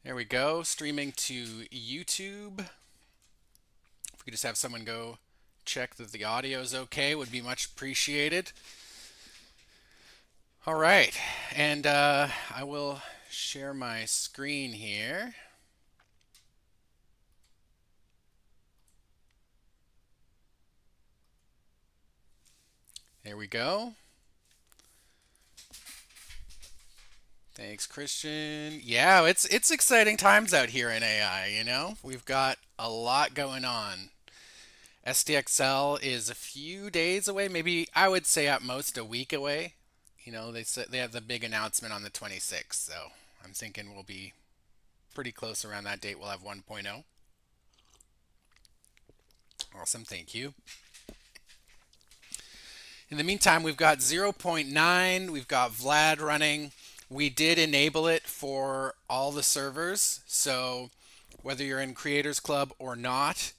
There we go, streaming to YouTube. If we could just have someone go check that the audio is okay, would be much appreciated. All right, and I will share my screen here. There we go. Thanks, Christian. Yeah, it's exciting times out here in AI, you know? We've got a lot going on. SDXL is a few days away, maybe I would say at most a week away. You know, they said they have the big announcement on the 26th, so I'm thinking we'll be pretty close around that date. We'll have 1.0. Awesome, thank you. In the meantime, we've got 0.9, we've got Vlad running. We did enable it for all the servers, so whether you're in Creators Club or not,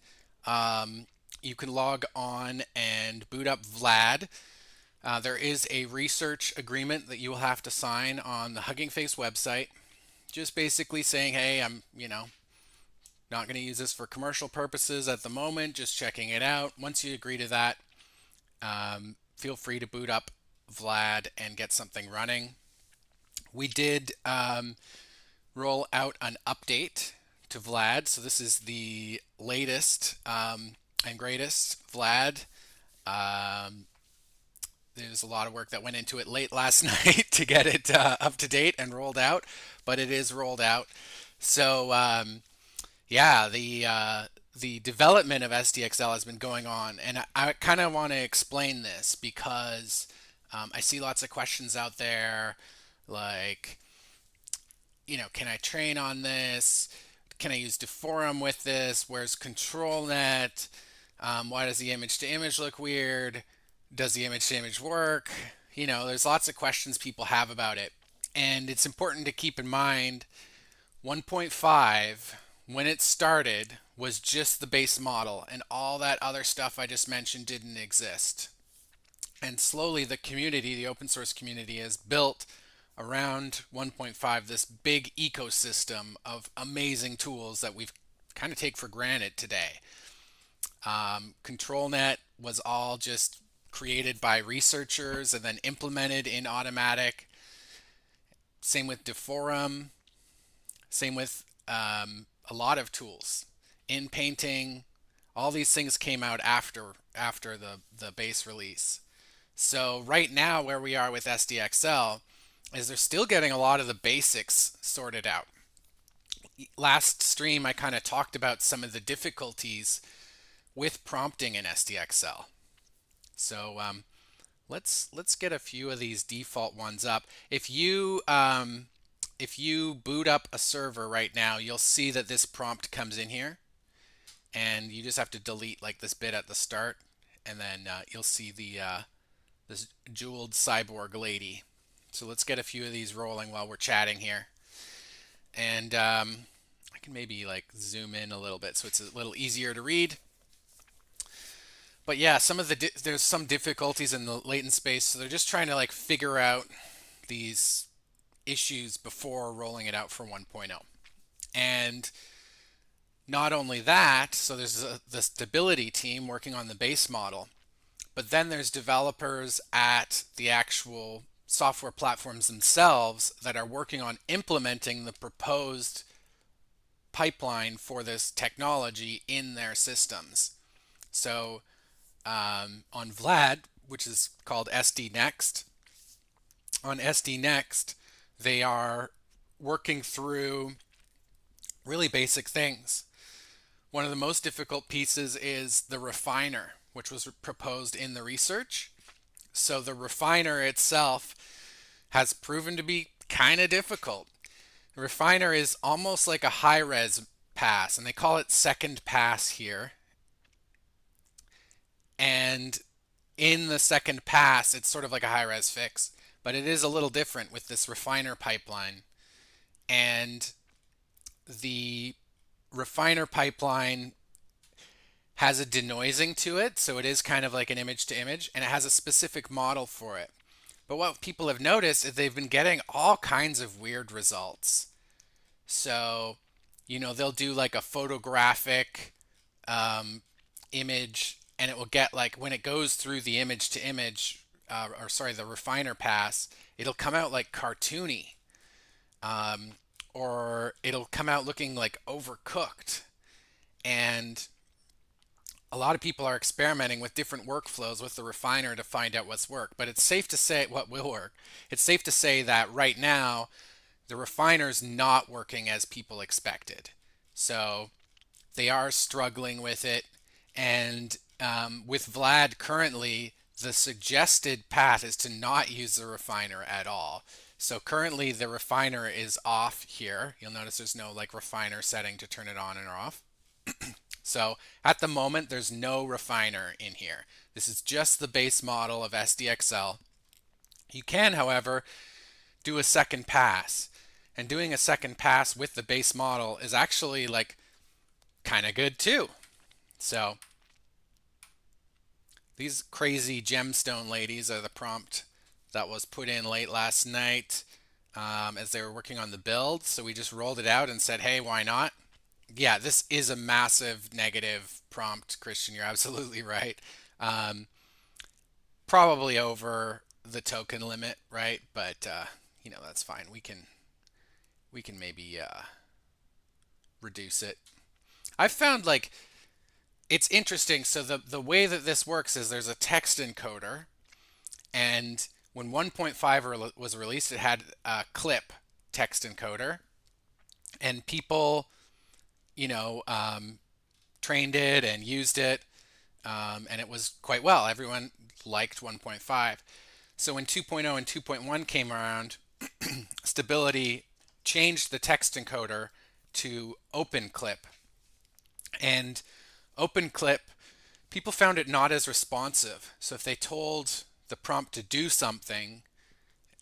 you can log on and boot up Vlad. There is a research agreement that you will have to sign on the Hugging Face website, just basically saying, hey, I'm, not going to use this for commercial purposes at the moment, just checking it out. Once you agree to that, feel free to boot up Vlad and get something running. We did roll out an update to Vlad, so this is the latest and greatest Vlad. There's a lot of work that went into it late last night to get it up to date and rolled out, but it is rolled out. So yeah, the development of SDXL has been going on, and I kind of want to explain this because I see lots of questions out there, like, can I train on this? Can I use Deforum with this? Where's ControlNet? Why does the image to image look weird? Does the image to image work? There's lots of questions people have about it. And it's important to keep in mind 1.5, when it started, was just the base model, and all that other stuff I just mentioned didn't exist. And slowly the community, the open source community, has built around 1.5 this big ecosystem of amazing tools that we've kind of take for granted today. ControlNet was all just created by researchers and then implemented in Automatic. Same with Deforum. Same with a lot of tools. In Painting, all these things came out after the base release. So right now, where we are with SDXL is they're still getting a lot of the basics sorted out. Last stream, I kind of talked about some of the difficulties with prompting in SDXL. So let's get a few of these default ones up. If you boot up a server right now, you'll see that this prompt comes in here, and you just have to delete like this bit at the start, and then you'll see this jeweled cyborg lady. So let's get a few of these rolling while we're chatting here. And I can maybe like zoom in a little bit so it's a little easier to read. But yeah, there's some difficulties in the latent space, so they're just trying to like figure out these issues before rolling it out for 1.0. And not only that, so there's the stability team working on the base model, but then there's developers at the actual software platforms themselves that are working on implementing the proposed pipeline for this technology in their systems. So on Vlad, which is called SD Next, on SD Next, they are working through really basic things. One of the most difficult pieces is the refiner, which was proposed in the research. So the refiner itself has proven to be kind of difficult. The refiner is almost like a high-res pass, and they call it second pass here. And in the second pass, it's sort of like a high-res fix, but it is a little different with this refiner pipeline. And the refiner pipeline has a denoising to it, so it is kind of like an image to image, and it has a specific model for it. But what people have noticed is they've been getting all kinds of weird results. So, they'll do like a photographic um, image, and it will get like when it goes through the image to image, or sorry, the refiner pass, it'll come out like cartoony, um, or it'll come out looking like overcooked. And a lot of people are experimenting with different workflows with the refiner to find out what's work. But it's safe to say what will work. It's safe to say that right now the refiner's not working as people expected. So they are struggling with it. And with Vlad currently, the suggested path is to not use the refiner at all. So currently the refiner is off here. You'll notice there's no like refiner setting to turn it on and off. So at the moment, there's no refiner in here. This is just the base model of SDXL. You can, however, do a second pass. And doing a second pass with the base model is actually like kind of good too. So these crazy gemstone ladies are the prompt that was put in late last night as they were working on the build. So we just rolled it out and said, hey, why not? Yeah, this is a massive negative prompt, Christian. You're absolutely right. Um, Probably over the token limit, right? But that's fine. We can maybe reduce it. I've found like it's interesting. So the way that this works is there's a text encoder, and when 1.5 was released, it had a clip text encoder, and people, you know, um, trained it and used it, and it was quite well. Everyone liked 1.5. So when 2.0 and 2.1 came around, Stability changed the text encoder to open clip. And open clip, people found it not as responsive. So if they told the prompt to do something,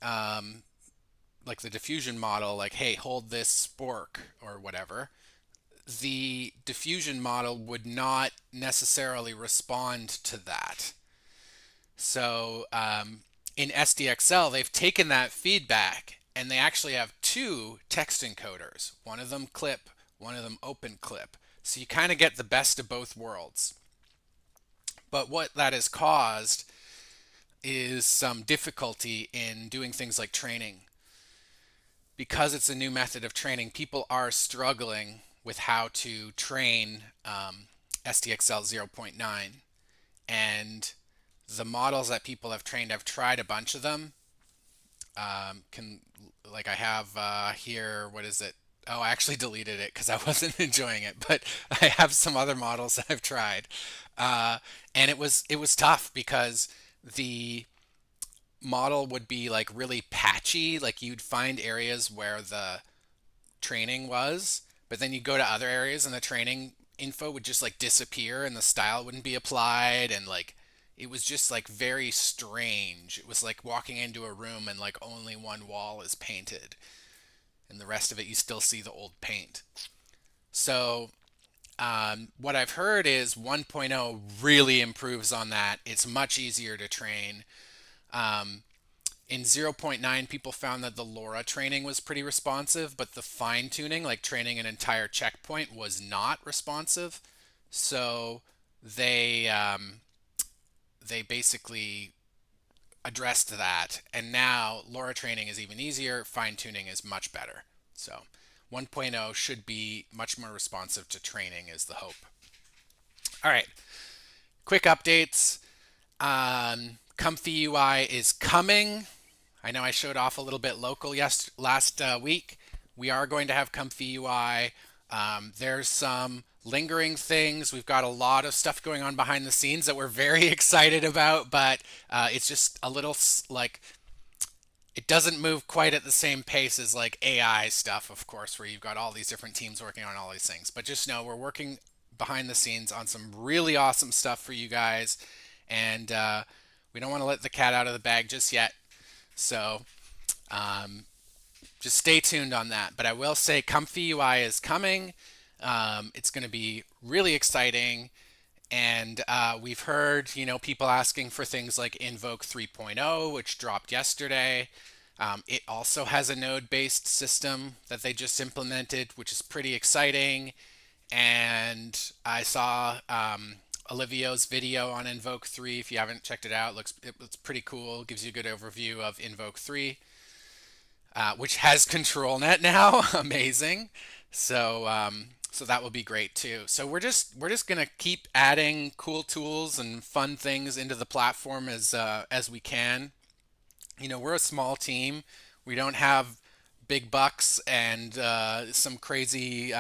um, like the diffusion model, like, hey, hold this spork or whatever, the diffusion model would not necessarily respond to that. So in SDXL, they've taken that feedback and they actually have two text encoders, one of them clip, one of them open clip. So you kind of get the best of both worlds. But what that has caused is some difficulty in doing things like training. Because it's a new method of training, people are struggling with how to train SDXL 0.9. And the models that people have trained, I've tried a bunch of them. Can like I have here, what is it? Oh, I actually deleted it because I wasn't enjoying it, but I have some other models that I've tried, uh, and it was tough because the model would be like really patchy. Like you'd find areas where the training was, but then you go to other areas and the training info would just like disappear and the style wouldn't be applied, and like it was just like very strange. It was like walking into a room and like only one wall is painted and the rest of it you still see the old paint. So what I've heard is 1.0 really improves on that. It's much easier to train. Um, in 0.9, people found that the LoRa training was pretty responsive, but the fine tuning, like training an entire checkpoint, was not responsive. So they they basically addressed that, and now LoRa training is even easier. Fine tuning is much better. So 1.0 should be much more responsive to training, is the hope. All right, quick updates. Comfy UI is coming. I know I showed off a little bit local last week. We are going to have Comfy UI. There's some lingering things. We've got a lot of stuff going on behind the scenes that we're very excited about, but it's just a little like it doesn't move quite at the same pace as like AI stuff, of course, where you've got all these different teams working on all these things. But just know we're working behind the scenes on some really awesome stuff for you guys, and we don't want to let the cat out of the bag just yet. So um, just stay tuned on that. But I will say Comfy UI is coming. It's going to be really exciting. And we've heard, people asking for things like Invoke 3.0, which dropped yesterday. It also has a node-based system that they just implemented, which is pretty exciting. And I saw Olivio's video on Invoke 3. If you haven't checked it out, it looks pretty cool. It gives you a good overview of Invoke 3, which has ControlNet now. Amazing. So that will be great too. So we're just gonna keep adding cool tools and fun things into the platform as we can. We're a small team. We don't have big bucks and some crazy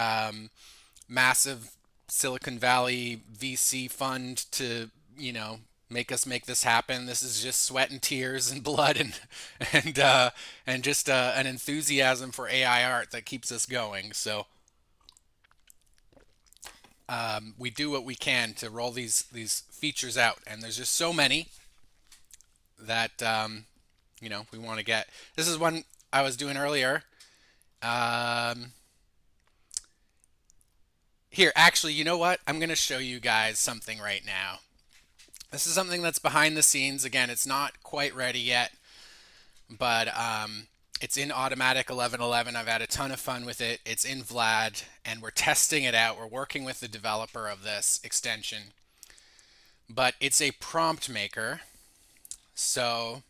massive Silicon Valley VC fund to, make us make this happen. This is just sweat and tears and blood and and just an enthusiasm for AI art that keeps us going. So we do what we can to roll these features out, and there's just so many that we want to get. This is one I was doing earlier. Um, Here, actually, you know what? I'm going to show you guys something right now. This is something that's behind the scenes. Again, it's not quite ready yet, but it's in Automatic 1111. I've had a ton of fun with it. It's in Vlad, and we're testing it out. We're working with the developer of this extension, but it's a prompt maker. So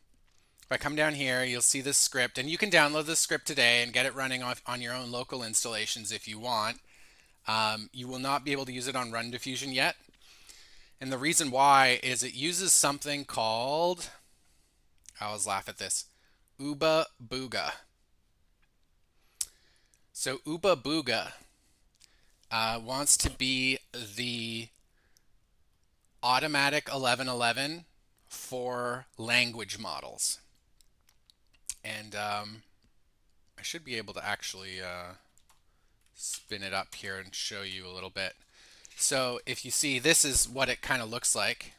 if I come down here, you'll see this script, and you can download this script today and get it running on your own local installations if you want. You will not be able to use it on Run Diffusion yet. And the reason why is it uses something called, I always laugh at this, Uba Booga. So Uba Booga wants to be the Automatic 1111 for language models. And I should be able to actually spin it up here and show you a little bit. So if you see, this is what it kind of looks like.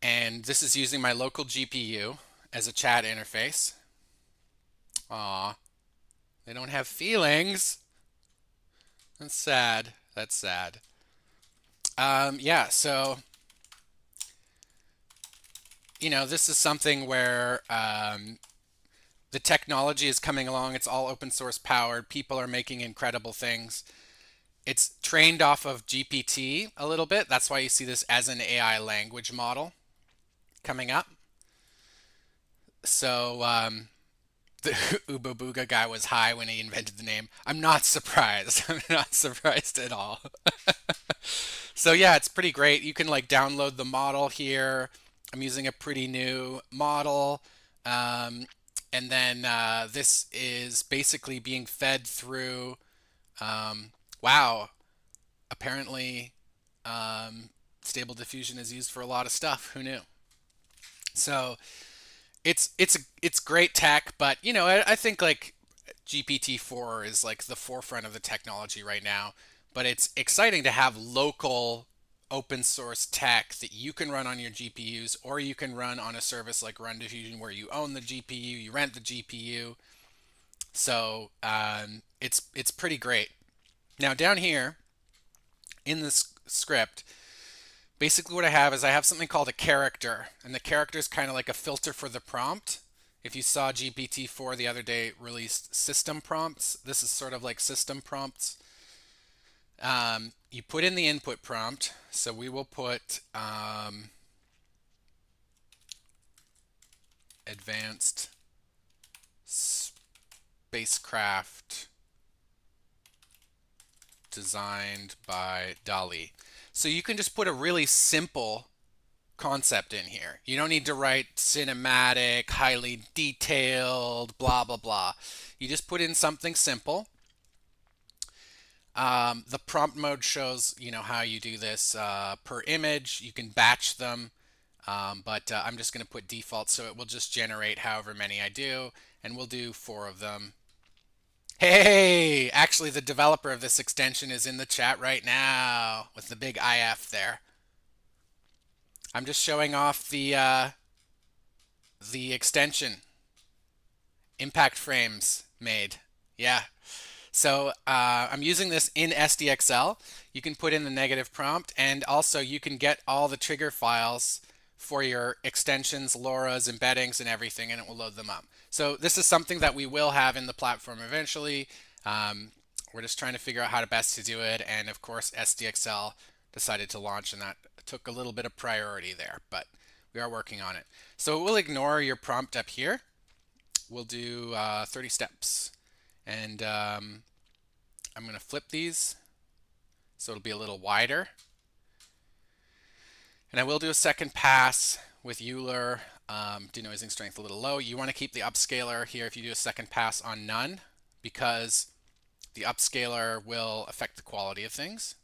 And this is using my local GPU as a chat interface. Aw, they don't have feelings. That's sad. That's sad. Yeah, so, this is something where the technology is coming along. It's all open source powered. People are making incredible things. It's trained off of GPT a little bit. That's why you see this as an AI language model coming up. So the Uba Booga guy was high when he invented the name. I'm not surprised. I'm not surprised at all. So yeah, it's pretty great. You can like download the model here. I'm using a pretty new model. And then this is basically being fed through, wow, apparently Stable Diffusion is used for a lot of stuff. Who knew? So it's great tech, but I think like GPT-4 is like the forefront of the technology right now. But it's exciting to have local open source tech that you can run on your GPUs, or you can run on a service like Run Diffusion where you own the GPU, you rent the GPU. So it's pretty great. Now down here in this script, basically what I have is I have something called a character, and the character is kind of like a filter for the prompt. If you saw GPT-4 the other day released system prompts, this is sort of like system prompts. You put in the input prompt, so we will put advanced spacecraft designed by DALI. So you can just put a really simple concept in here. You don't need to write cinematic, highly detailed, blah, blah, blah. You just put in something simple. The prompt mode shows, how you do this per image. You can batch them, but I'm just going to put default, so it will just generate however many I do, and we'll do 4 of them. Hey, actually, the developer of this extension is in the chat right now with the big IF there. I'm just showing off the extension. Impact frames made. Yeah. So I'm using this in SDXL. You can put in the negative prompt, and also you can get all the trigger files for your extensions, LoRa's, embeddings, and everything, and it will load them up. So this is something that we will have in the platform eventually. We're just trying to figure out how to best to do it, and of course SDXL decided to launch, and that took a little bit of priority there, but we are working on it. So we'll ignore your prompt up here. We'll do 30 steps, and I'm going to flip these so it'll be a little wider. And I will do a second pass with Euler, denoising strength a little low. You want to keep the upscaler here if you do a second pass on none, because the upscaler will affect the quality of things.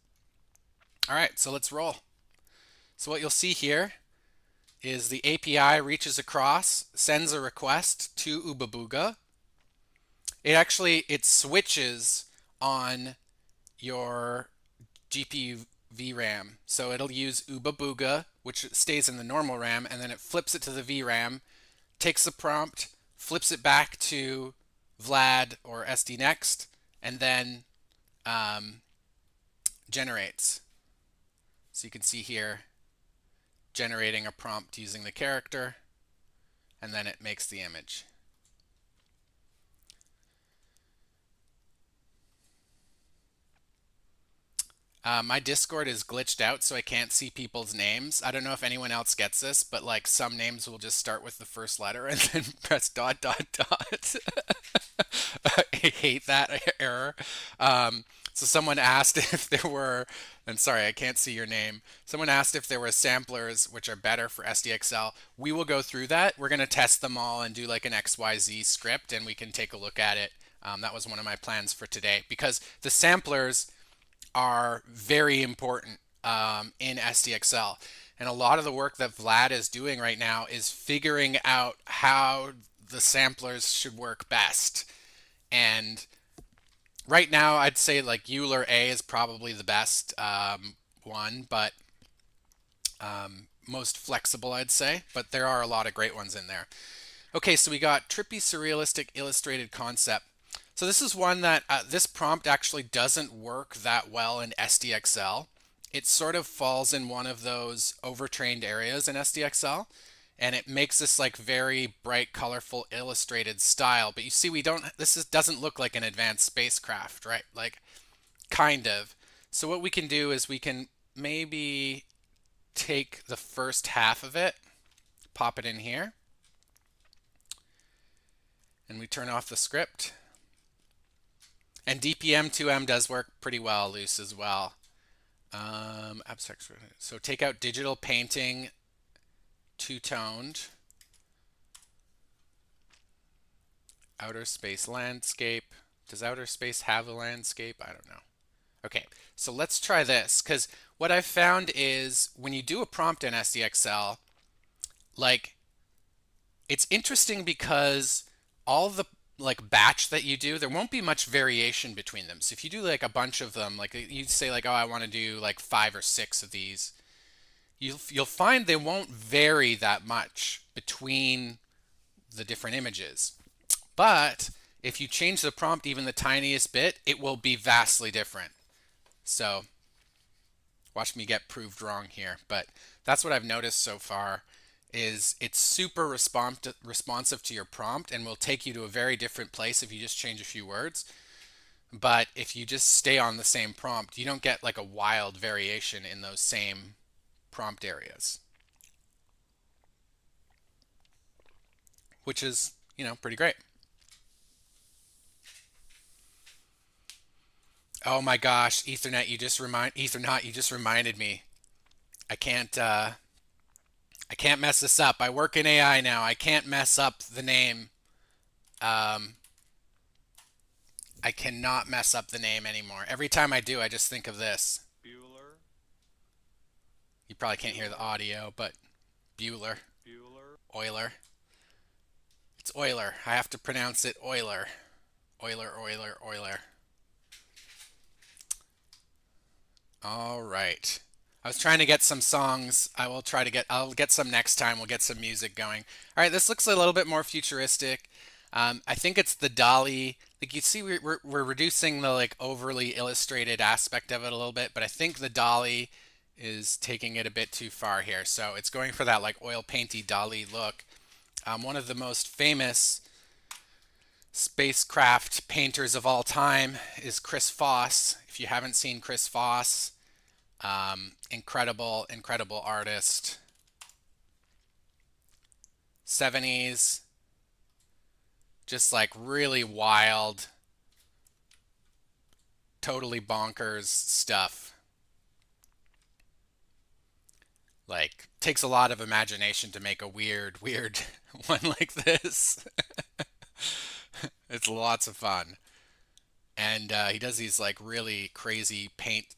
All right, so let's roll. So what you'll see here is the API reaches across, sends a request to Ubabuga. It switches on your GPU VRAM. So it'll use Ubabuga, which stays in the normal RAM, and then it flips it to the VRAM, takes the prompt, flips it back to Vlad or SDNext, and then generates. So you can see here, generating a prompt using the character, and then it makes the image. My Discord is glitched out, so I can't see people's names. I don't know if anyone else gets this, but like some names will just start with the first letter and then press dot dot dot. I hate that error. So someone asked if there were, and sorry, I can't see your name. Someone asked if there were samplers which are better for SDXL. We will go through that. We're going to test them all and do like an XYZ script, and we can take a look at it. That was one of my plans for today, because the samplers are very important in SDXL. And a lot of the work that Vlad is doing right now is figuring out how the samplers should work best. And right now, I'd say like Euler A is probably the best one, but most flexible, I'd say. But there are a lot of great ones in there. Okay, so we got trippy, surrealistic, illustrated concept. So this is one that this prompt actually doesn't work that well in SDXL. It sort of falls in one of those overtrained areas in SDXL, and it makes this like very bright, colorful, illustrated style. But you see, doesn't look like an advanced spacecraft, right? Like, kind of. So what we can do is we can maybe take the first half of it, pop it in here, and we turn off the script. And DPM2M does work pretty well loose as well. Abstract. So take out digital painting, two-toned, outer space landscape. Does outer space have a landscape? I don't know. Okay, so let's try this, because what I've found is when you do a prompt in SDXL, like, it's interesting because all the like batch that you do, there won't be much variation between them. So if you do like a bunch of them, like you say like, oh, I want to do like 5 or 6 of these, you'll find they won't vary that much between the different images. But if you change the prompt even the tiniest bit, it will be vastly different. So watch me get proved wrong here, but that's what I've noticed so far. Is it's super responsive to your prompt and will take you to a very different place if you just change a few words. But if you just stay on the same prompt, you don't get like a wild variation in those same prompt areas, which is, pretty great. Oh my gosh, Ethernet, you just reminded me. I can't mess this up. I work in AI now. I can't mess up the name. I cannot mess up the name anymore. Every time I do, I just think of this. Bueller. You probably can't hear the audio, but Bueller. Euler. It's Euler. I have to pronounce it Euler. Euler. All right. I was trying to get some songs. I'll get some next time. We'll get some music going. All right, this looks a little bit more futuristic. I think it's the dolly. Like you see, we're reducing the like overly illustrated aspect of it a little bit, but I think the dolly is taking it a bit too far here. So it's going for that like oil painty Dali look. One of the most famous spacecraft painters of all time is Chris Foss. If you haven't seen Chris Foss, incredible, incredible artist. 70s, just like really wild, totally bonkers stuff. Like, takes a lot of imagination to make a weird, weird one like this. It's lots of fun. And he does these like really crazy paint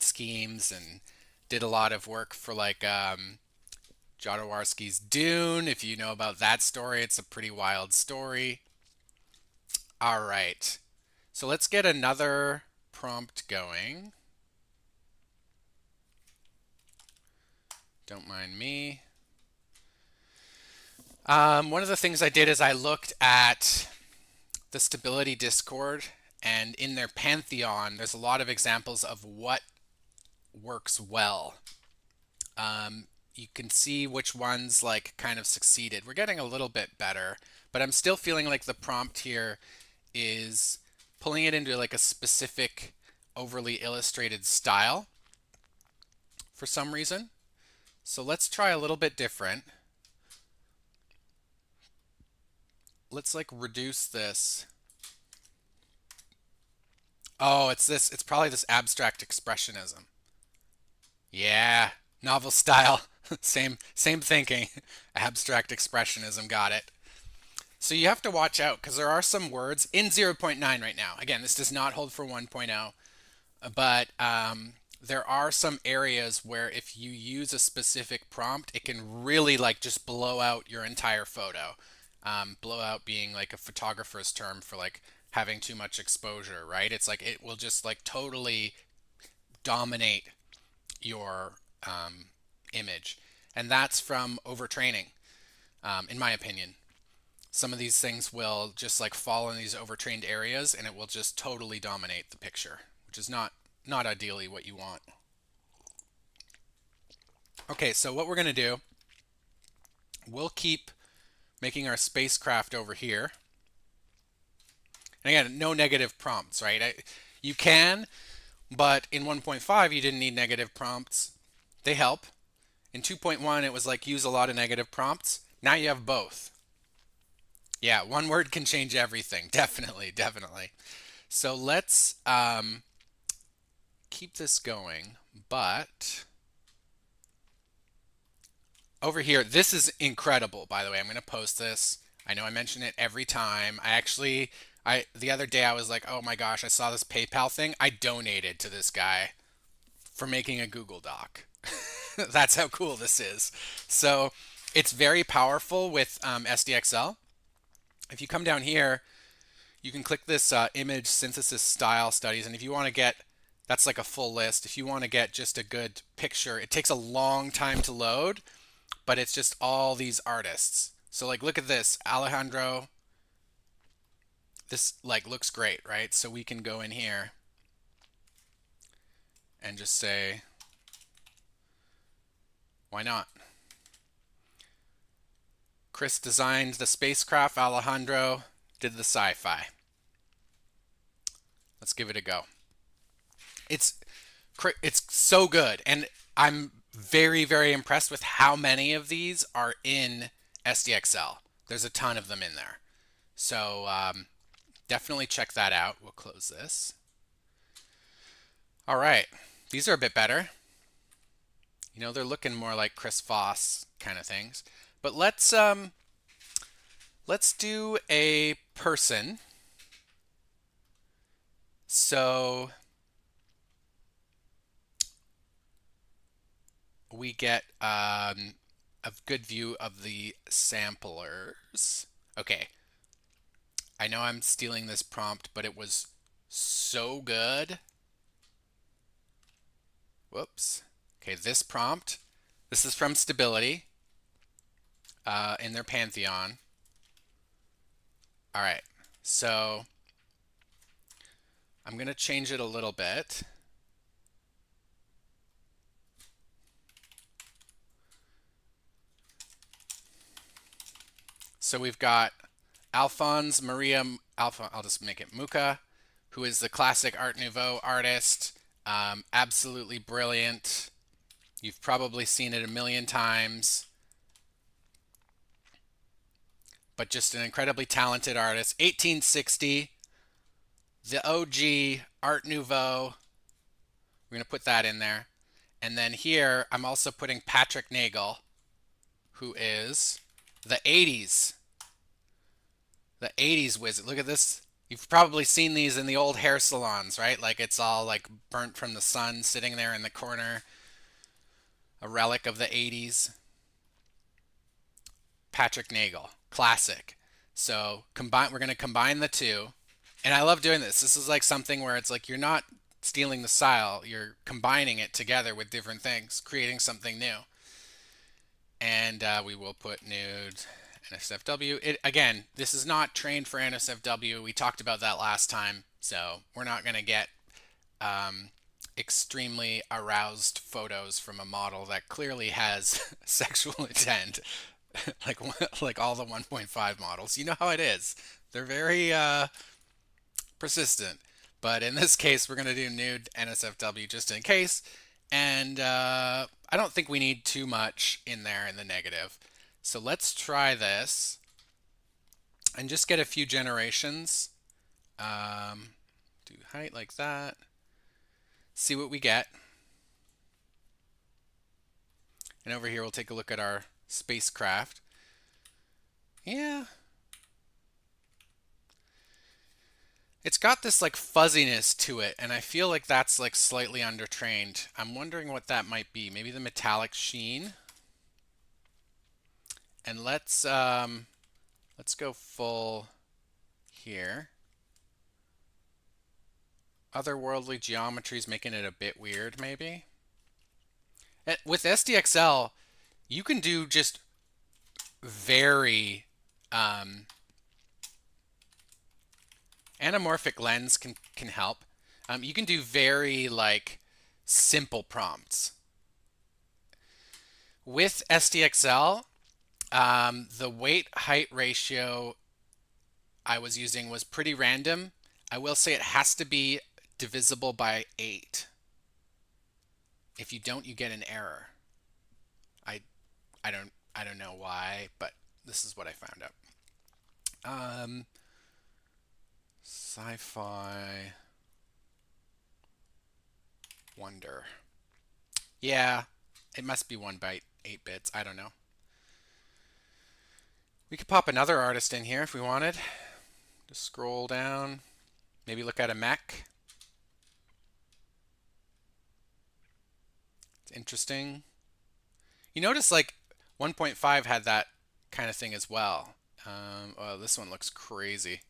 schemes and did a lot of work for like Jodorowsky's Dune. If you know about that story, it's a pretty wild story. All right. So let's get another prompt going. Don't mind me. One of the things I did is I looked at the Stability Discord, and in their pantheon, there's a lot of examples of what works well. You can see which ones like kind of succeeded. We're getting a little bit better, but I'm still feeling like the prompt here is pulling it into like a specific overly illustrated style for some reason. So let's try a little bit different. Let's like reduce this. Oh, it's this. It's probably this abstract expressionism. Yeah, novel style. Same thinking. Abstract expressionism, got it. So you have to watch out because there are some words in 0.9 right now. Again, this does not hold for 1.0, but there are some areas where if you use a specific prompt, it can really like just blow out your entire photo. Blow out being like a photographer's term for like having too much exposure, right? It's like it will just like totally dominate your image. And that's from overtraining, in my opinion. Some of these things will just like fall in these overtrained areas and it will just totally dominate the picture, which is not ideally what you want. Okay, so what we're going to do, we'll keep making our spacecraft over here. And again, no negative prompts, right? You can, but in 1.5 you didn't need negative prompts. They help. In 2.1 it was like use a lot of negative prompts. Now you have both. Yeah, one word can change everything. Definitely, definitely. So let's keep this going, but over here, this is incredible, by the way. I'm going to post this. I know I mention it every time. The other day I was like, oh my gosh, I saw this PayPal thing. I donated to this guy for making a Google Doc. That's how cool this is. So it's very powerful with SDXL. If you come down here, you can click this image synthesis style studies. And if you want to get, that's like a full list. If you want to get just a good picture, it takes a long time to load, but it's just all these artists. So like, look at this, Alejandro. This like looks great, right? So we can go in here and just say, why not? Chris designed the spacecraft, Alejandro did the sci-fi. Let's give it a go. It's so good, and I'm very, very impressed with how many of these are in SDXL. There's a ton of them in there. So definitely check that out. We'll close this. All right, these are a bit better. You know, they're looking more like Chris Foss kind of things. But let's do a person. So we get a good view of the samplers. Okay. I know I'm stealing this prompt, but it was so good. Whoops. Okay, this prompt, this is from Stability in their Pantheon. All right, so I'm going to change it a little bit. So we've got Alphonse Maria Alpha. I'll just make it Mucha, who is the classic Art Nouveau artist. Absolutely brilliant. You've probably seen it a million times, but just an incredibly talented artist. 1860, the OG Art Nouveau. We're going to put that in there. And then here, I'm also putting Patrick Nagel, who is the 80s. The 80s wizard. Look at this. You've probably seen these in the old hair salons, right? Like it's all like burnt from the sun sitting there in the corner. A relic of the 80s. Patrick Nagel. Classic. So we're going to combine the two. And I love doing this. This is like something where it's like you're not stealing the style, you're combining it together with different things, creating something new. And we will put nude NSFW. Again, this is not trained for NSFW. We talked about that last time, so we're not going to get extremely aroused photos from a model that clearly has sexual intent, like all the 1.5 models. You know how it is. They're very persistent. But in this case, we're going to do nude NSFW just in case. And I don't think we need too much in there in the negative. So let's try this and just get a few generations. Do height like that. See what we get. And over here, we'll take a look at our spacecraft. Yeah. It's got this like fuzziness to it, and I feel like that's like slightly undertrained. I'm wondering what that might be. Maybe the metallic sheen. And let's go full here. Otherworldly geometries making it a bit weird, maybe. With SDXL, you can do just very anamorphic lens can help. You can do very like simple prompts. With SDXL, the weight height ratio I was using was pretty random. I will say it has to be divisible by 8. If you don't, you get an error. I don't know why, but this is what I found out. Sci-fi wonder. Yeah, it must be 1 by 8 bits. I don't know. We could pop another artist in here if we wanted. Just scroll down. Maybe look at a mech. It's interesting. You notice like 1.5 had that kind of thing as well. Oh, this one looks crazy.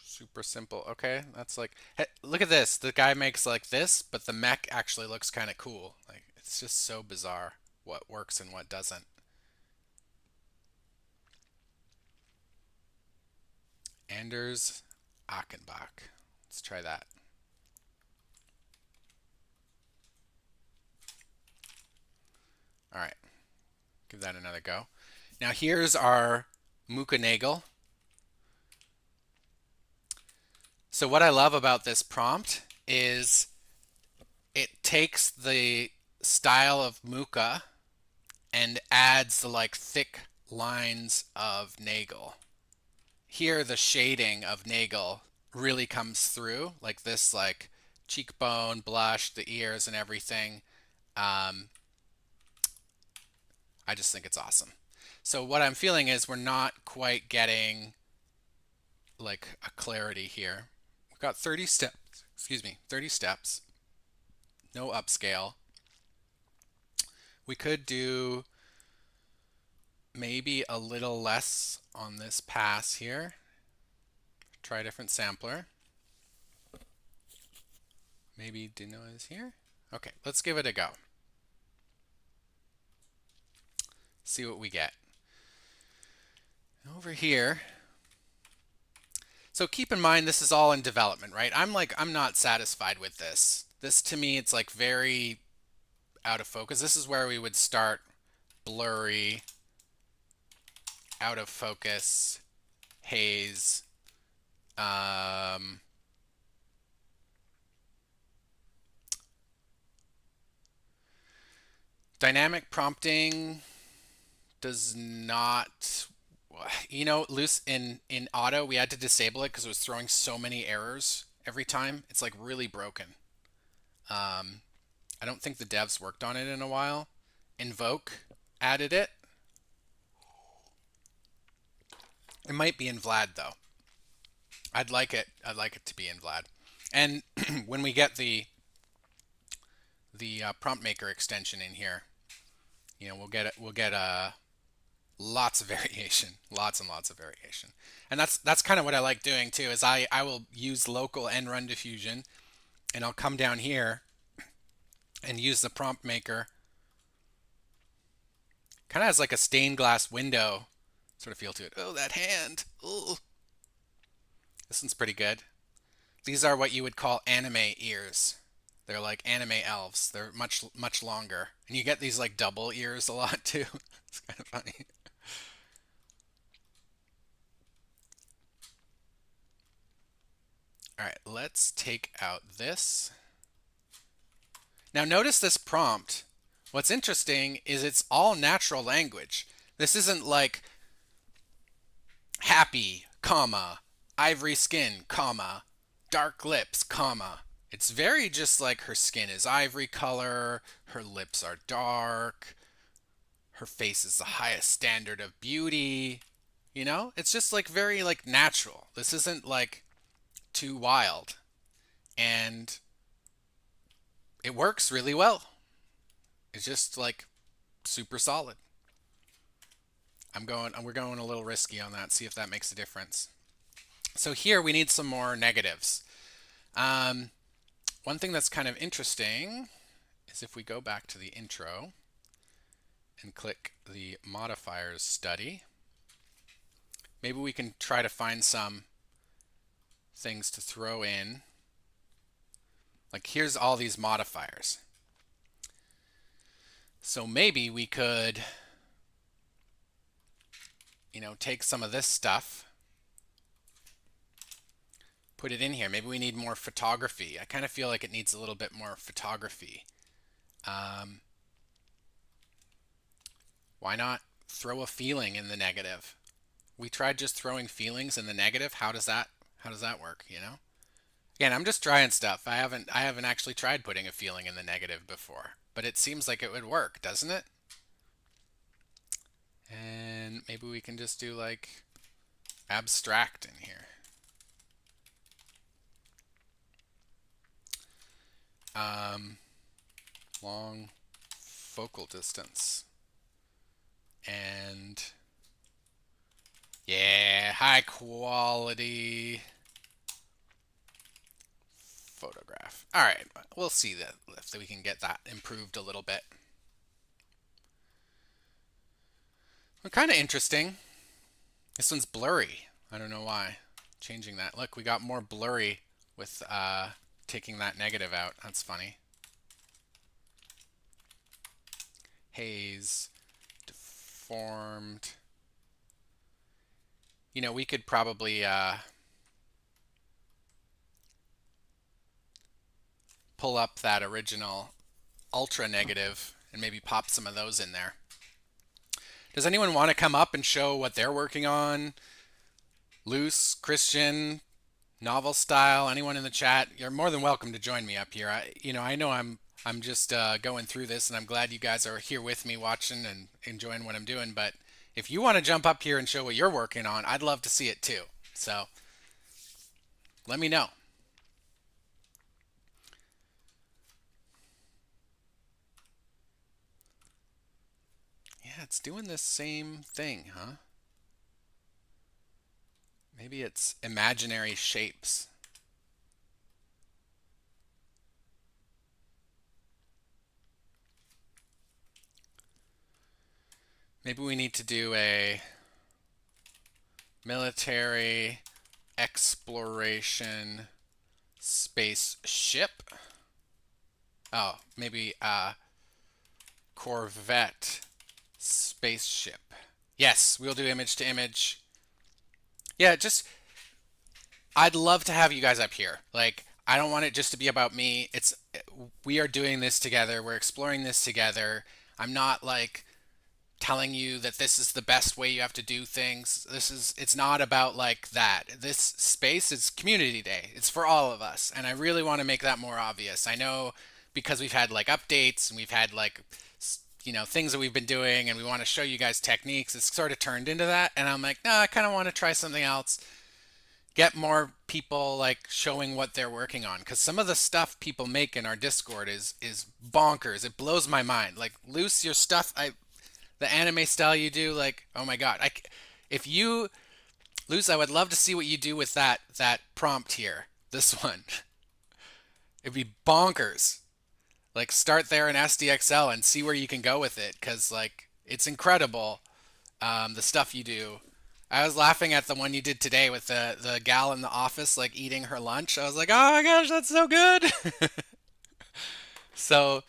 Super simple. Okay, that's like, hey, look at this. The guy makes like this, but the mech actually looks kind of cool. Like it's just so bizarre what works and what doesn't. Anders Achenbach. Let's try that. All right, give that another go. Now here's our Mucha Nagel. So what I love about this prompt is it takes the style of Mucha and adds the like thick lines of Nagel. Here the shading of Nagel really comes through, like this like cheekbone, blush, the ears and everything. I just think it's awesome. So what I'm feeling is we're not quite getting like a clarity here. We've got 30 steps, 30 steps. No upscale. We could do maybe a little less on this pass here. Try a different sampler. Maybe denoise here. Okay, let's give it a go. See what we get. Over here, so keep in mind this is all in development, right? I'm not satisfied with this. This to me, it's like very out of focus. This is where we would start blurry, out of focus, haze. Dynamic prompting does not, loose in auto, we had to disable it because it was throwing so many errors every time. It's like really broken. I don't think the devs worked on it in a while. Invoke added it. It might be in Vlad though. I'd like it. I'd like it to be in Vlad. And when we get the prompt maker extension in here, we'll get it. We'll get lots of variation, lots and lots of variation. And that's kind of what I like doing too. Is I will use local and run diffusion, and I'll come down here and use the prompt maker. Kind of has like a stained glass window sort of feel to it. Oh, that hand. Oh, this one's pretty good. These are what you would call anime ears. They're like anime elves. They're much longer, and you get these like double ears a lot too. It's kind of funny. All right, let's take out this. Now notice this prompt. What's interesting is it's all natural language. This isn't like happy, comma, ivory skin, comma, dark lips, comma. It's very just like her skin is ivory color, her lips are dark, her face is the highest standard of beauty. It's just like very like natural. This isn't like too wild. And it works really well. It's just like super solid. We're going a little risky on that. See if that makes a difference. So here we need some more negatives. One thing that's kind of interesting is if we go back to the intro and click the modifiers study, maybe we can try to find some things to throw in. Like here's all these modifiers. So maybe we could, take some of this stuff, put it in here. Maybe we need more photography. I kind of feel like it needs a little bit more photography. Why not throw a feeling in the negative? We tried just throwing feelings in the negative. How does that work, Again, I'm just trying stuff. I haven't actually tried putting a feeling in the negative before, but it seems like it would work, doesn't it? And maybe we can just do like abstract in here. Long focal distance. And yeah, high quality photograph. All right, we'll see that if we can get that improved a little bit. Well, kind of interesting. This one's blurry. I don't know why. Changing that. Look, we got more blurry with taking that negative out. That's funny. Haze, deformed. We could probably pull up that original ultra negative and maybe pop some of those in there. Does anyone want to come up and show what they're working on? Loose, Christian, novel style, anyone in the chat? You're more than welcome to join me up here. I know I'm just going through this, and I'm glad you guys are here with me watching and enjoying what I'm doing. But if you want to jump up here and show what you're working on, I'd love to see it too. So let me know. Yeah, it's doing this same thing, huh? Maybe it's imaginary shapes. Maybe we need to do a military exploration spaceship. Oh, maybe Corvette spaceship. Yes, we'll do image to image. Yeah, just I'd love to have you guys up here. Like, I don't want it just to be about me. We are doing this together. We're exploring this together. I'm not like telling you that this is the best way you have to do things. It's not about like that. This space is community day. It's for all of us. And I really want to make that more obvious. I know because we've had like updates and we've had like things that we've been doing and we want to show you guys techniques. It's sort of turned into that and I'm like, "No, I kind of want to try something else." Get more people like showing what they're working on because some of the stuff people make in our Discord is bonkers. It blows my mind. Like, Luce, your stuff, the anime style you do, like, oh my god, if you Luce, I would love to see what you do with that prompt here. This one, it'd be bonkers. Like, start there in SDXL and see where you can go with it because like it's incredible, the stuff you do. I was laughing at the one you did today with the gal in the office like eating her lunch. I was like, oh my gosh, that's so good. So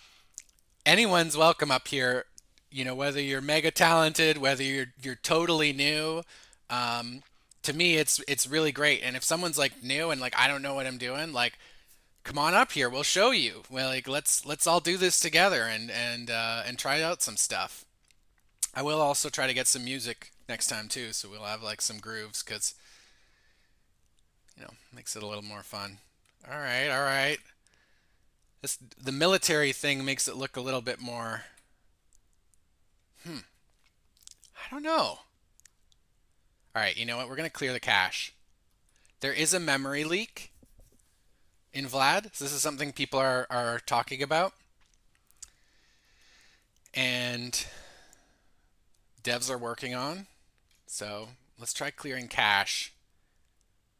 anyone's welcome up here. Whether you're mega talented, whether you're totally new. Um, to me, it's really great. And if someone's like new and like I don't know what I'm doing, like come on up here. We'll show you. Well, like let's all do this together and try out some stuff. I will also try to get some music next time too, so we'll have like some grooves because makes it a little more fun. All right, all right. The military thing makes it look a little bit more. I don't know. All right, you know what? We're gonna clear the cache. There is a memory leak in Vlad. So this is something people are talking about, and devs are working on. So let's try clearing cache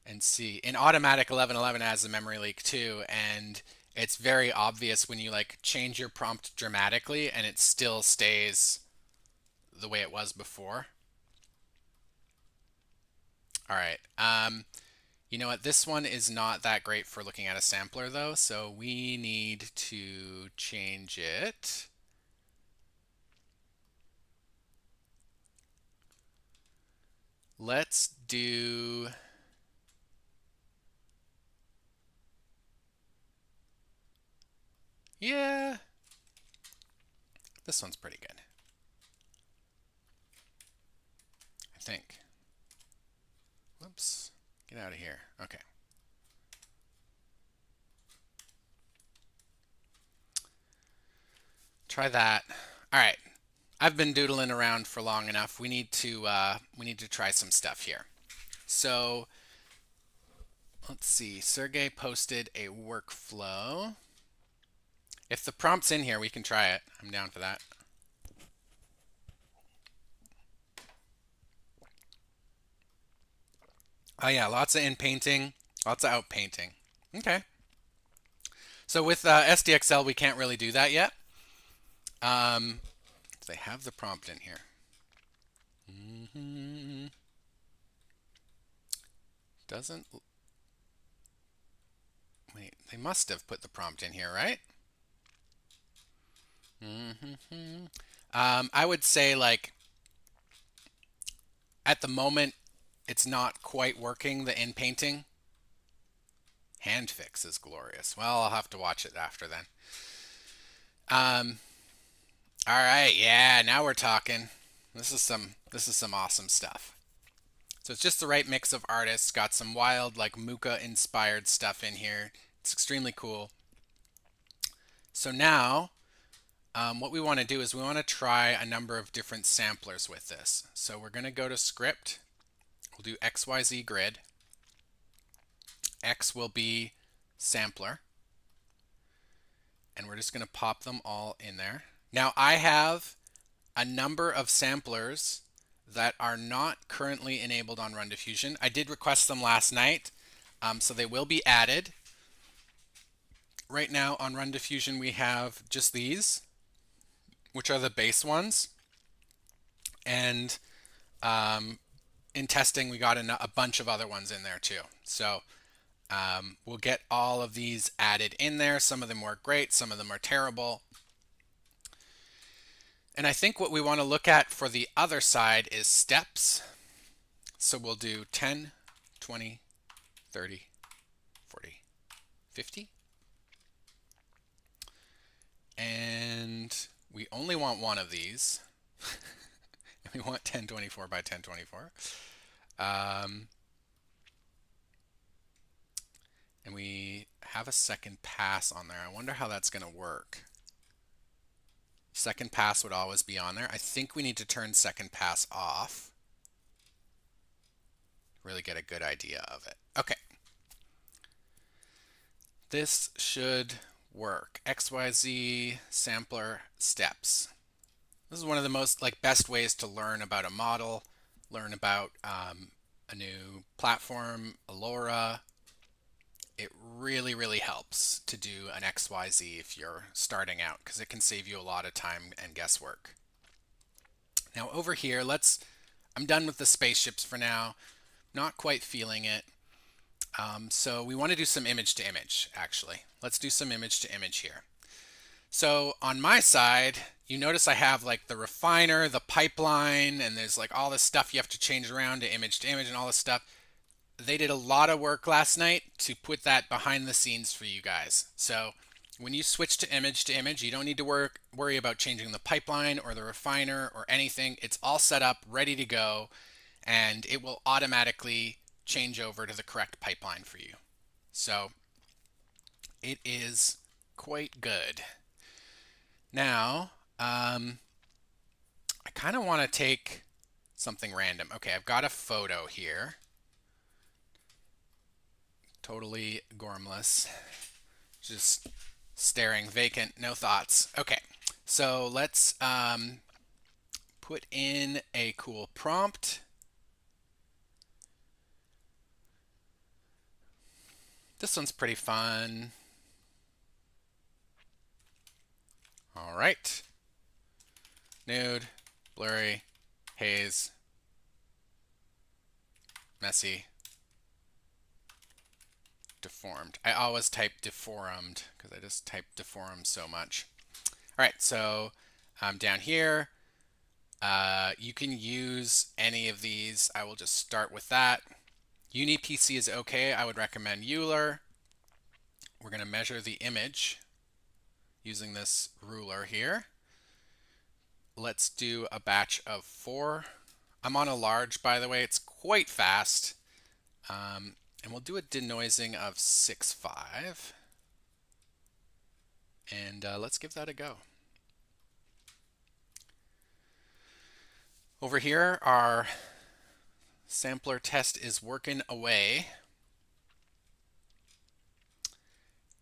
and see. In automatic 1111 has a memory leak too, and it's very obvious when you like change your prompt dramatically and it still stays the way it was before. All right. You know what? This one is not that great for looking at a sampler though, so we need to change it. Let's do yeah. This one's pretty good, I think. Whoops. Get out of here. Okay. Try that. All right. I've been doodling around for long enough. We need to try some stuff here. So let's see. Sergey posted a workflow. If the prompt's in here, we can try it. I'm down for that. Oh yeah, lots of in painting, lots of out painting. Okay. So with SDXL, we can't really do that yet. They have the prompt in here. Doesn't. Wait, they must have put the prompt in here, right? I would say like at the moment it's not quite working, the in painting. Hand fix is glorious. Well, I'll have to watch it after then. Um, all right, yeah, now we're talking. This is some awesome stuff. So it's just the right mix of artists. Got some wild like Muka inspired stuff in here. It's extremely cool. So now, what we want to do is we want to try a number of different samplers with this. So we're going to go to script. We'll do XYZ grid. X will be sampler. And we're just going to pop them all in there. Now I have a number of samplers that are not currently enabled on Run Diffusion. I did request them last night, so they will be added. Right now on Run Diffusion we have just these, which are the base ones. And in testing we got a bunch of other ones in there too. So we'll get all of these added in there. Some of them work great, some of them are terrible. And I think what we want to look at for the other side is steps. So we'll do 10, 20, 30, 40, 50. And we only want one of these. We want 1024 by 1024. And we have a second pass on there. I wonder how that's going to work. Second pass would always be on there. I think we need to turn second pass off. Really get a good idea of it. Okay. This should work. XYZ sampler steps. This is one of the most best ways to learn about a model, learn about a new platform, Alora. It really, really helps to do an XYZ if you're starting out because it can save you a lot of time and guesswork. Now over here, I'm done with the spaceships for now. Not quite feeling it. So we want to do some image to image, actually. Let's do some image to image here. So on my side, you notice I have the refiner, the pipeline, and there's all this stuff you have to change around to image and all this stuff. They did a lot of work last night to put that behind the scenes for you guys. So when you switch to image, you don't need to worry about changing the pipeline or the refiner or anything. It's all set up, ready to go, and it will automatically change over to the correct pipeline for you. So it is quite good. Now, I kind of want to take something random. Okay, I've got a photo here. Totally gormless. Just staring vacant, no thoughts. Okay, so let's put in a cool prompt. This one's pretty fun. All right. Nude, blurry, haze, messy, deformed. I always type deformed because I just type deformed so much. All right, so down here, you can use any of these. I will just start with that. UniPC is okay. I would recommend Euler. We're going to measure the image using this ruler here. Let's do a batch of 4. I'm on a large, by the way. It's quite fast. And we'll do a denoising of 6.5. And let's give that a go. Over here, our sampler test is working away.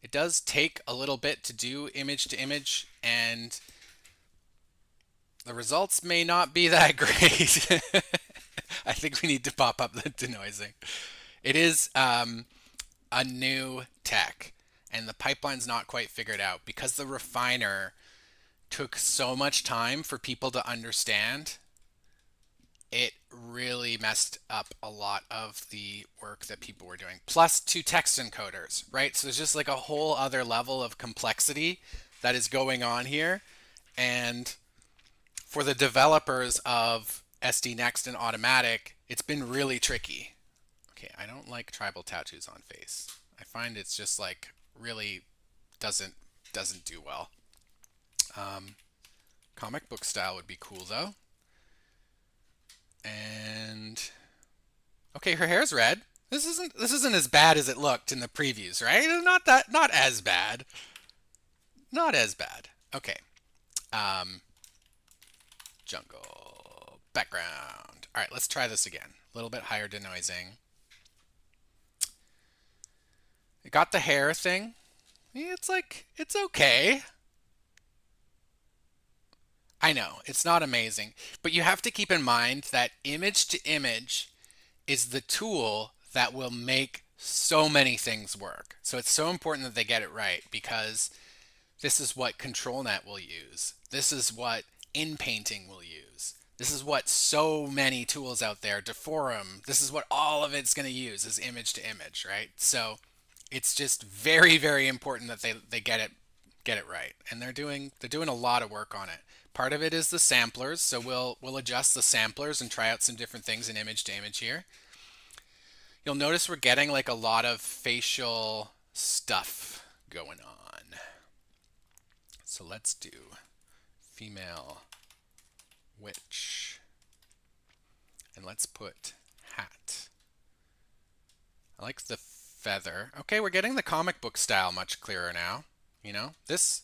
It does take a little bit to do image to image, and the results may not be that great. I think we need to pop up the denoising. It is a new tech, and the pipeline's not quite figured out because the refiner took so much time for people to understand. It really messed up a lot of the work that people were doing. Plus 2 text encoders, right? So there's just a whole other level of complexity that is going on here. And for the developers of SD Next and Automatic, it's been really tricky. Okay, I don't like tribal tattoos on face. I find it's just really doesn't do well. Comic book style would be cool though. And okay, her hair's red. This isn't as bad as it looked in the previews, right? Not as bad. Not as bad. Okay. Jungle background. All right, let's try this again. A little bit higher denoising. I got the hair thing. It's it's okay. I know, it's not amazing, but you have to keep in mind that image to image is the tool that will make so many things work. So it's so important that they get it right because this is what ControlNet will use. This is what InPainting will use. This is what so many tools out there, Deforum, this is what all of it's going to use is image to image, right? So it's just very, very important that they get it right. And they're doing a lot of work on it. Part of it is the samplers, so we'll adjust the samplers and try out some different things in image to image here. You'll notice we're getting like a lot of facial stuff going on. So let's do female witch. And let's put hat. I like the feather. Okay, we're getting the comic book style much clearer now. You know, that's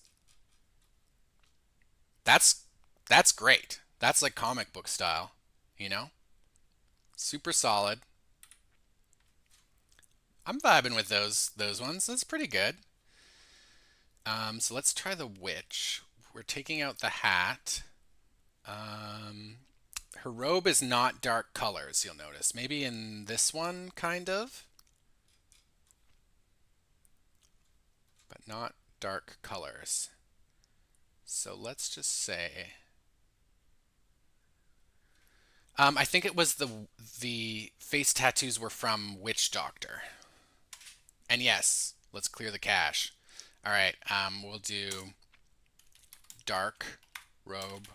that's great. That's like comic book style, you know? Super solid. I'm vibing with those ones. That's pretty good. So let's try the witch. We're taking out the hat. Um, Her robe is not dark colors, you'll notice. Maybe in this one, kind of, but not dark colors. So let's just say, I think it was the face tattoos were from Witch Doctor. And yes, let's clear the cache. All right, we'll do dark robe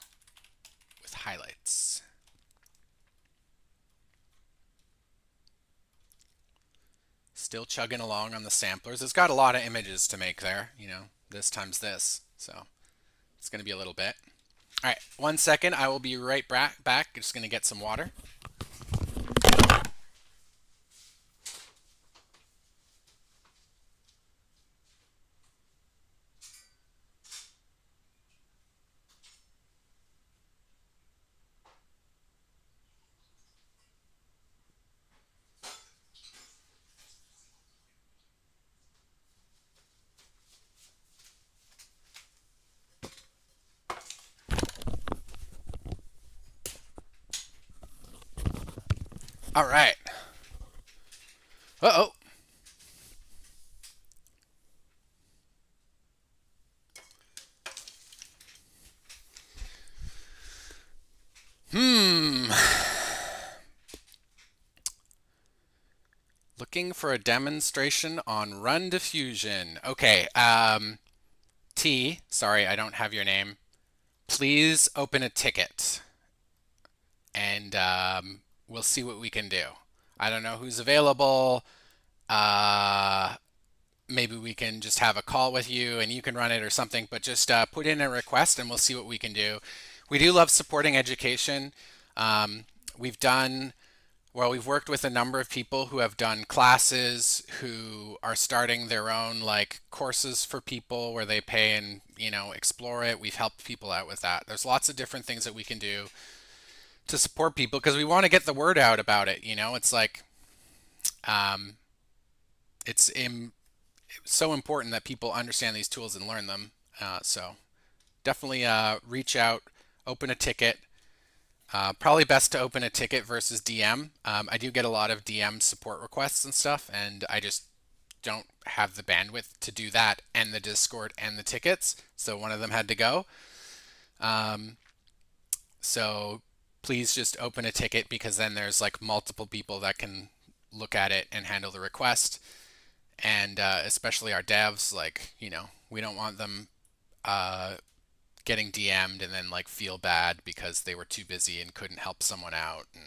with highlights. Still chugging along on the samplers. It's got a lot of images to make there, you know, this times this. So it's going to be a little bit. All right, 1 second. I will be right back. Just going to get some water. All right. Uh-oh. Looking for a demonstration on run diffusion. Okay, T, sorry, I don't have your name. Please open a ticket and we'll see what we can do. I don't know who's available. Uh, Maybe we can just have a call with you and you can run it or something, but just put in a request and we'll see what we can do. We do love supporting education. We've done, well, we've worked with a number of people who have done classes, who are starting their own like courses for people where they pay and, you know, explore it. We've helped people out with that. There's lots of different things that we can do to support people because we want to get the word out about it. You know, it's like, um, it's so important that people understand these tools and learn them. So definitely reach out, open a ticket. Probably best to open a ticket versus DM. I do get a lot of DM support requests and stuff, and I just don't have the bandwidth to do that and the Discord and the tickets. So one of them had to go. So please just open a ticket because then there's like multiple people that can look at it and handle the request. And especially our devs, like, you know, we don't want them getting DM'd and then like feel bad because they were too busy and couldn't help someone out and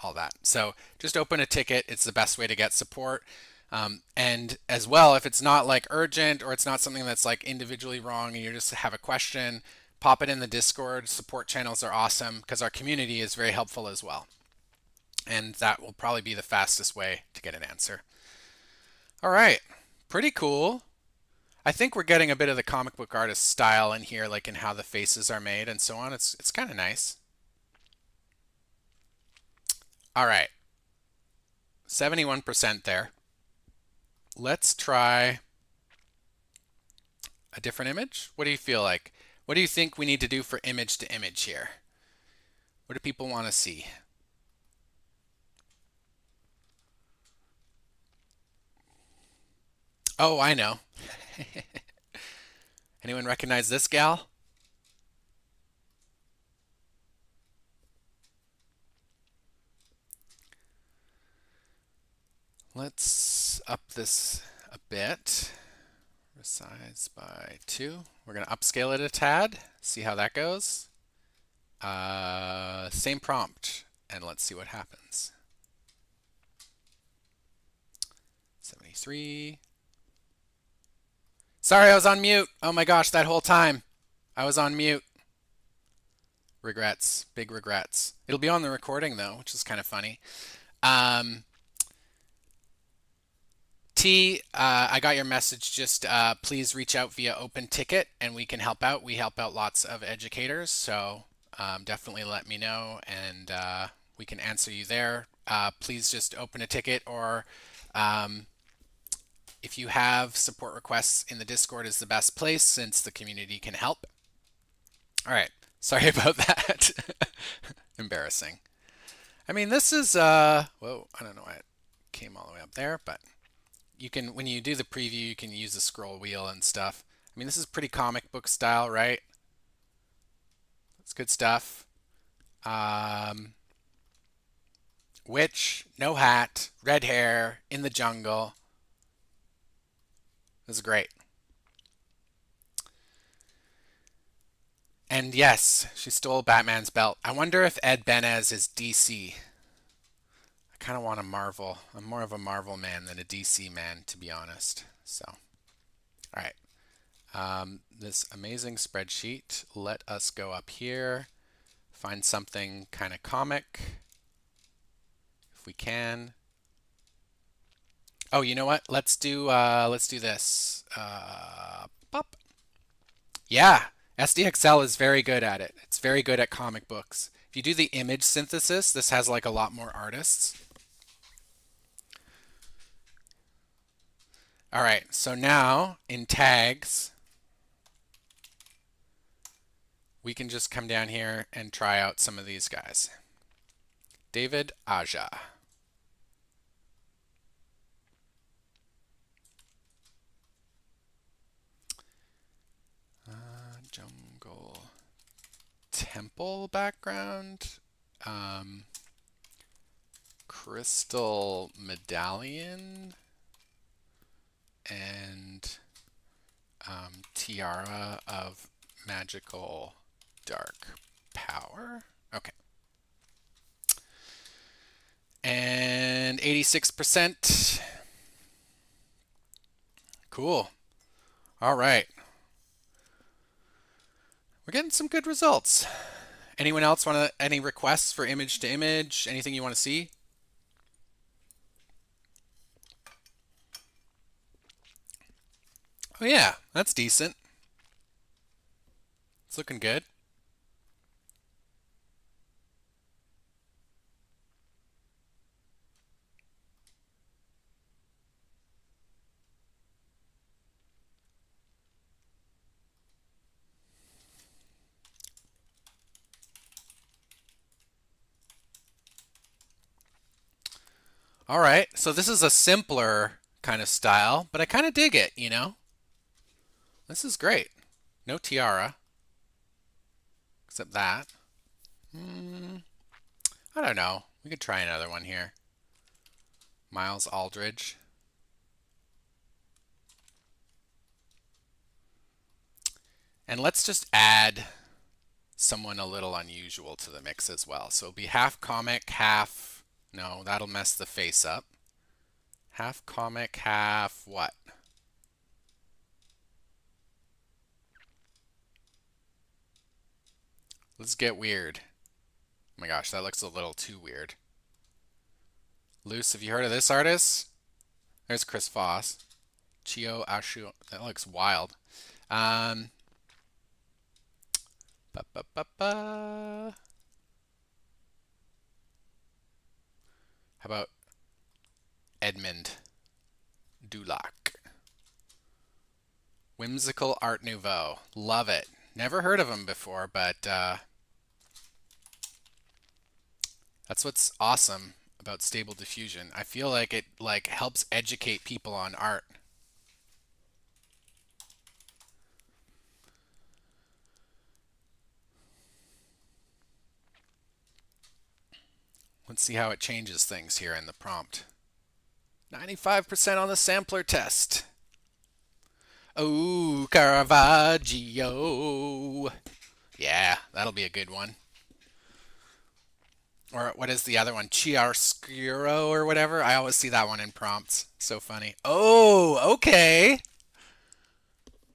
all that. So just open a ticket. It's the best way to get support. And as well, if it's not like urgent or it's not something that's like individually wrong and you just have a question, pop it in the Discord. Support channels are awesome because our community is very helpful as well. And that will probably be the fastest way to get an answer. All right, pretty cool. I think we're getting a bit of the comic book artist style in here, like in how the faces are made and so on. It's kind of nice. All right, 71% there. Let's try a different image. What do you feel like? What do you think we need to do for image to image here? What do people want to see? Oh, I know. Anyone recognize this gal? Let's up this a bit. Resize by 2. We're going to upscale it a tad, see how that goes. Same prompt, and let's see what happens. 73. Sorry, I was on mute. Oh my gosh, that whole time I was on mute. Regrets, big regrets. It'll be on the recording though, which is kind of funny. Um, I got your message. Just please reach out via open ticket and we can help out. We help out lots of educators, so definitely let me know and we can answer you there. Please just open a ticket, or if you have support requests in the Discord is the best place since the community can help. All right, sorry about that. Embarrassing. I mean, this is, whoa, I don't know why it came all the way up there, but you can, when you do the preview, you can use the scroll wheel and stuff. I mean, this is pretty comic book style, right? It's good stuff. Witch, no hat, red hair, in the jungle. This is great. And yes, she stole Batman's belt. I wonder if Ed Benez is DC. I kind of want a Marvel. I'm more of a Marvel man than a DC man, to be honest. So, all right. This amazing spreadsheet. Let us go up here, find something kind of comic, if we can. Oh, you know what? Let's do this. Pop. Yeah, SDXL is very good at it. It's very good at comic books. If you do the image synthesis, this has like a lot more artists. All right, so now in tags, we can just come down here and try out some of these guys. David Aja. Jungle temple background. Crystal medallion. And tiara of magical dark power. Okay. And 86%. Cool. All right. We're getting some good results. Anyone else any requests for image to image? Anything you want to see? Oh yeah, that's decent. It's looking good. All right, so this is a simpler kind of style, but I kind of dig it, you know? This is great. No tiara, except that. I don't know. We could try another one here. Miles Aldridge. And let's just add someone a little unusual to the mix as well. So it'll be half comic, half... No, that'll mess the face up. Half comic, half what? Let's get weird. Oh my gosh, that looks a little too weird. Luce, have you heard of this artist? There's Chris Foss. Chio Ashu. That looks wild. Ba, ba, ba, ba. How about Edmund Dulac? Whimsical Art Nouveau. Love it. Never heard of him before, but that's what's awesome about Stable Diffusion. I feel like it helps educate people on art. Let's see how it changes things here in the prompt. 95% on the sampler test. Oh, Caravaggio. Yeah, that'll be a good one. Or what is the other one? Chiaroscuro or whatever. I always see that one in prompts. So funny. Oh, okay.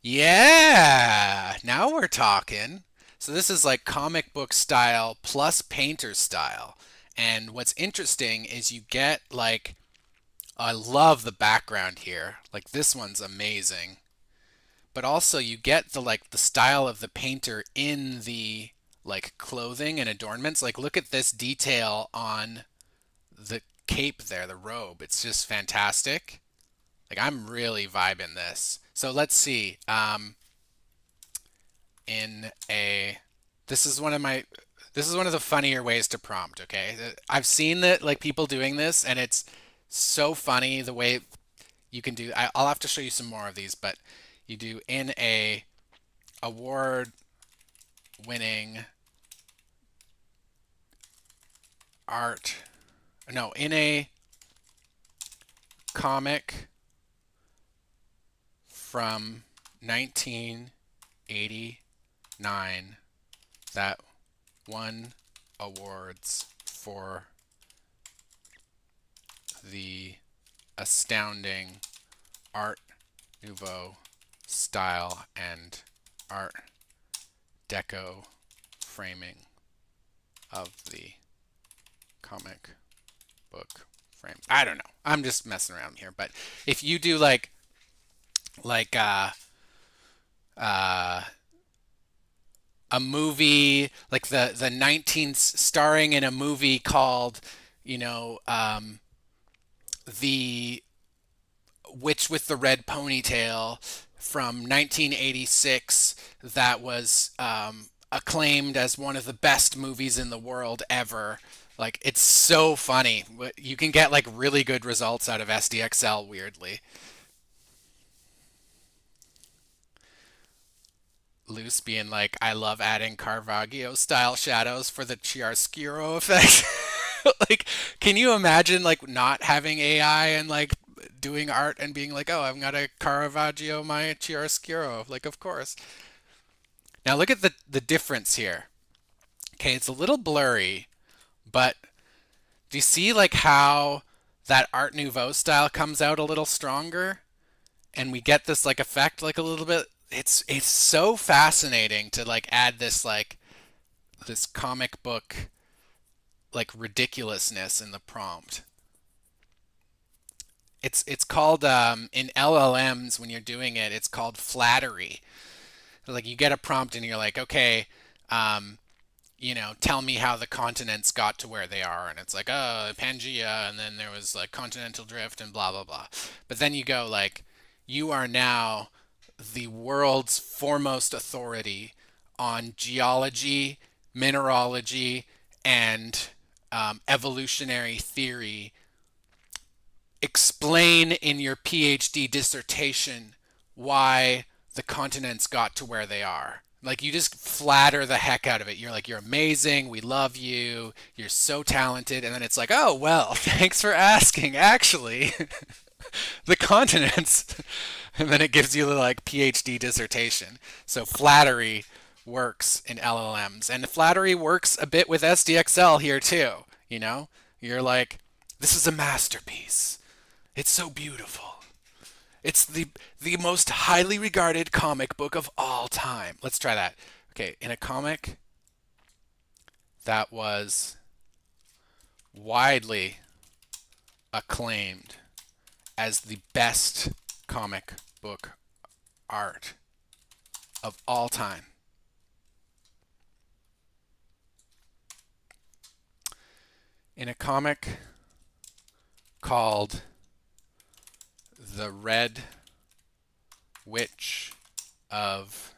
Yeah. Now we're talking. So this is like comic book style plus painter style. And what's interesting is you get like I love the background here. Like this one's amazing. But also you get the like the style of the painter in the like clothing and adornments. Like look at this detail on the cape there, the robe. It's just fantastic. Like I'm really vibing this. So let's see. In a this is one of my this is one of the funnier ways to prompt, okay? I've seen that like people doing this and it's so funny the way you can do I'll have to show you some more of these, but you do in a award winning art no, in a comic from 1989 that won awards for the astounding Art Nouveau style and Art Deco framing of the comic book frame. I don't know. I'm just messing around here, but if you do like uh a movie like the 19 starring in a movie called you know the Witch with the Red Ponytail from 1986 that was acclaimed as one of the best movies in the world ever. Like it's so funny. You can get like really good results out of SDXL weirdly. Loose being like, I love adding Caravaggio style shadows for the chiaroscuro effect. Like, can you imagine like not having AI and like doing art and being like, oh, I'm gonna Caravaggio my chiaroscuro? Like, of course. Now look at the difference here. Okay, it's a little blurry, but do you see like how that Art Nouveau style comes out a little stronger? And we get this like effect like a little bit. It's so fascinating to like add this like this comic book like ridiculousness in the prompt. It's called in LLMs when you're doing it, it's called flattery. Like you get a prompt and you're like, okay, um, tell me how the continents got to where they are. And it's like, oh, Pangea, and then there was like continental drift and blah, blah, blah. But then you go like, you are now the world's foremost authority on geology, mineralogy, and evolutionary theory. Explain in your PhD dissertation why the continents got to where they are. Like you just flatter the heck out of it. You're like, you're amazing. We love you. You're so talented. And then it's like, oh, well, thanks for asking. Actually, the continents. And then it gives you the like PhD dissertation. So flattery works in LLMs. And flattery works a bit with SDXL here too. You know, you're like, this is a masterpiece. It's so beautiful. It's the most highly regarded comic book of all time. Let's try that. Okay, in a comic that was widely acclaimed as the best comic book art of all time. In a comic called The Red Witch of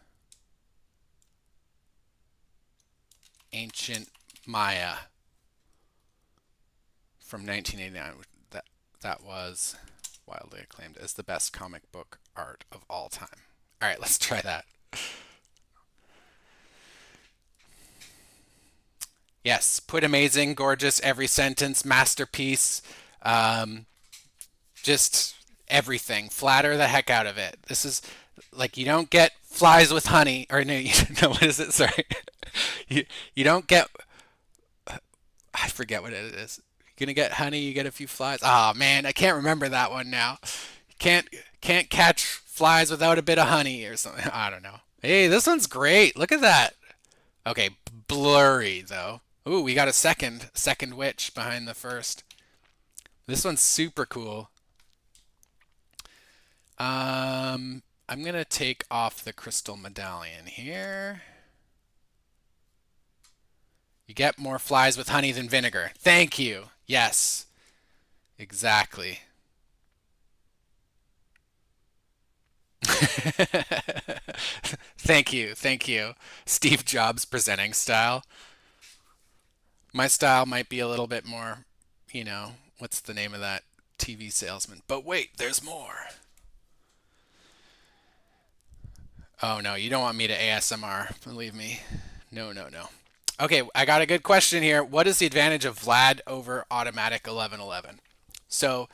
Ancient Maya from 1989. That was wildly acclaimed as the best comic book art of all time. All right, let's try that. Yes, put amazing, gorgeous, every sentence, masterpiece, just everything. Flatter the heck out of it. This is like you don't get flies with honey, or no, no, what is it? Sorry, you don't get I forget what it is. You're gonna get honey, you get a few flies. Oh man, I can't remember that one now. Can't can't catch flies without a bit of honey or something. I don't know. Hey, this one's great. Look at that. Okay, blurry though. Ooh, we got a second witch behind the first. This one's super cool. I'm gonna take off the crystal medallion here. You get more flies with honey than vinegar. Thank you. Yes, exactly. Thank you, thank you. Steve Jobs presenting style. My style might be a little bit more, what's the name of that TV salesman? But wait, there's more. Oh no, you don't want me to ASMR, believe me. No, no, no. Okay, I got a good question here. What is the advantage of Vlad over automatic 1111? So,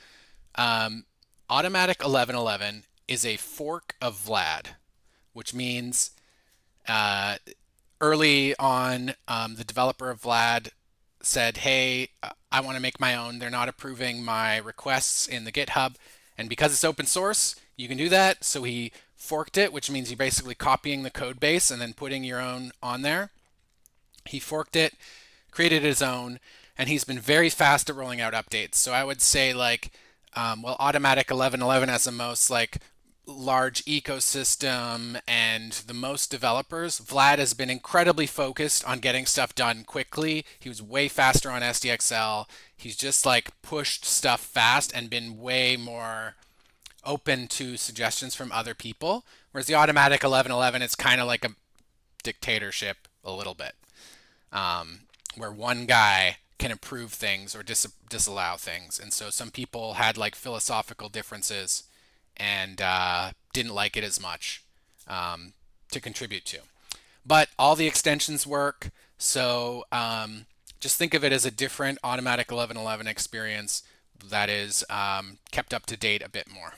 automatic 1111 is a fork of Vlad, which means uh, early on, the developer of Vlad said, hey, I want to make my own. They're not approving my requests in the GitHub. And because it's open source, you can do that. So he forked it, which means you're basically copying the code base and then putting your own on there. He forked it, created his own, and he's been very fast at rolling out updates. So I would say like, automatic 1111 has the most like large ecosystem and the most developers. Vlad has been incredibly focused on getting stuff done quickly. He was way faster on SDXL. He's just like pushed stuff fast and been way more open to suggestions from other people. Whereas the automatic 1111, it's kind of like a dictatorship a little bit, where one guy can approve things or disallow things. And so some people had like philosophical differences and didn't like it as much to contribute to. But all the extensions work, so just think of it as a different automatic 1111 experience that is kept up to date a bit more.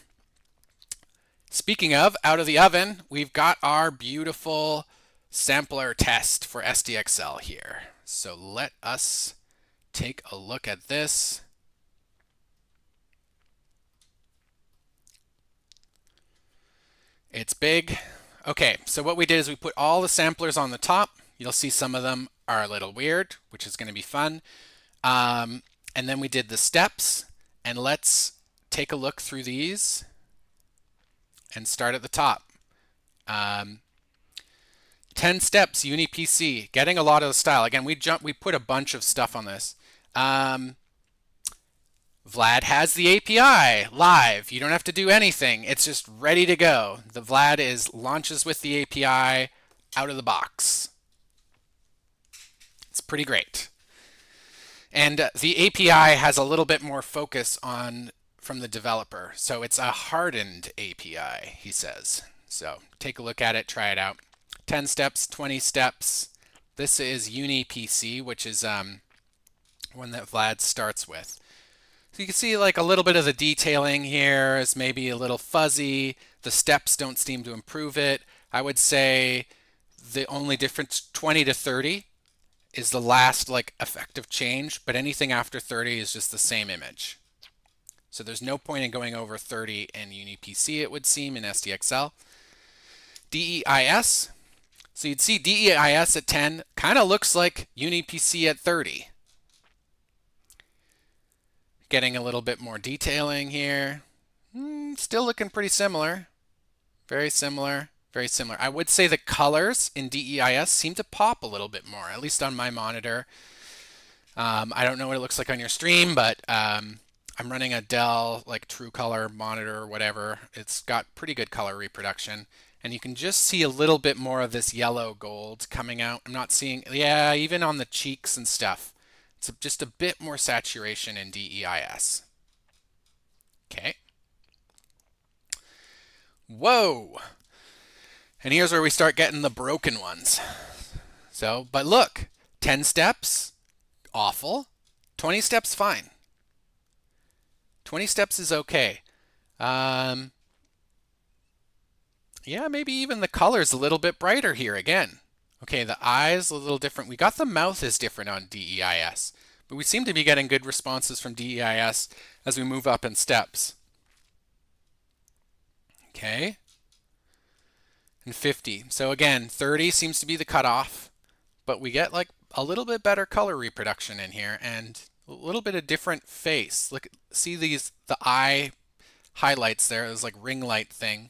Speaking of out of the oven, we've got our beautiful sampler test for SDXL here. So let us take a look at this. It's big. Okay, so what we did is we put all the samplers on the top. You'll see some of them are a little weird, which is going to be fun. And then we did the steps. And let's take a look through these and start at the top. 10 steps, UniPC, getting a lot of the style. Again, we put a bunch of stuff on this. Vlad has the API live. You don't have to do anything. It's just ready to go. The Vlad is launches with the API out of the box. It's pretty great. And the API has a little bit more focus on from the developer. So it's a hardened API, he says. So take a look at it, try it out. 10 steps, 20 steps. This is UniPC, which is one that Vlad starts with. So you can see like a little bit of the detailing here is maybe a little fuzzy. The steps don't seem to improve it. I would say the only difference, 20 to 30, is the last like effective change, but anything after 30 is just the same image. So there's no point in going over 30 in UniPC, it would seem, in SDXL. DEIS. So you'd see DEIS at 10 kind of looks like UniPC at 30. Getting a little bit more detailing here. Still looking pretty similar. Very similar, very similar. I would say the colors in DEIS seem to pop a little bit more, at least on my monitor. I don't know what it looks like on your stream, but I'm running a Dell like True Color monitor or whatever. It's got pretty good color reproduction. And you can just see a little bit more of this yellow gold coming out. I'm not seeing, yeah, even on the cheeks and stuff. It's just a bit more saturation in DEIS. Okay. Whoa. And here's where we start getting the broken ones. So, but look, 10 steps, awful. 20 steps, fine. 20 steps is okay. Yeah, maybe even the color's a little bit brighter here again. Okay, the eyes a little different. We got the mouth is different on DEIS, But we seem to be getting good responses from DEIS as we move up in steps. Okay. And 50. So again, 30 seems to be the cutoff, but we get like a little bit better color reproduction in here and a little bit of different face. Look, see the eye highlights there, this like ring light thing.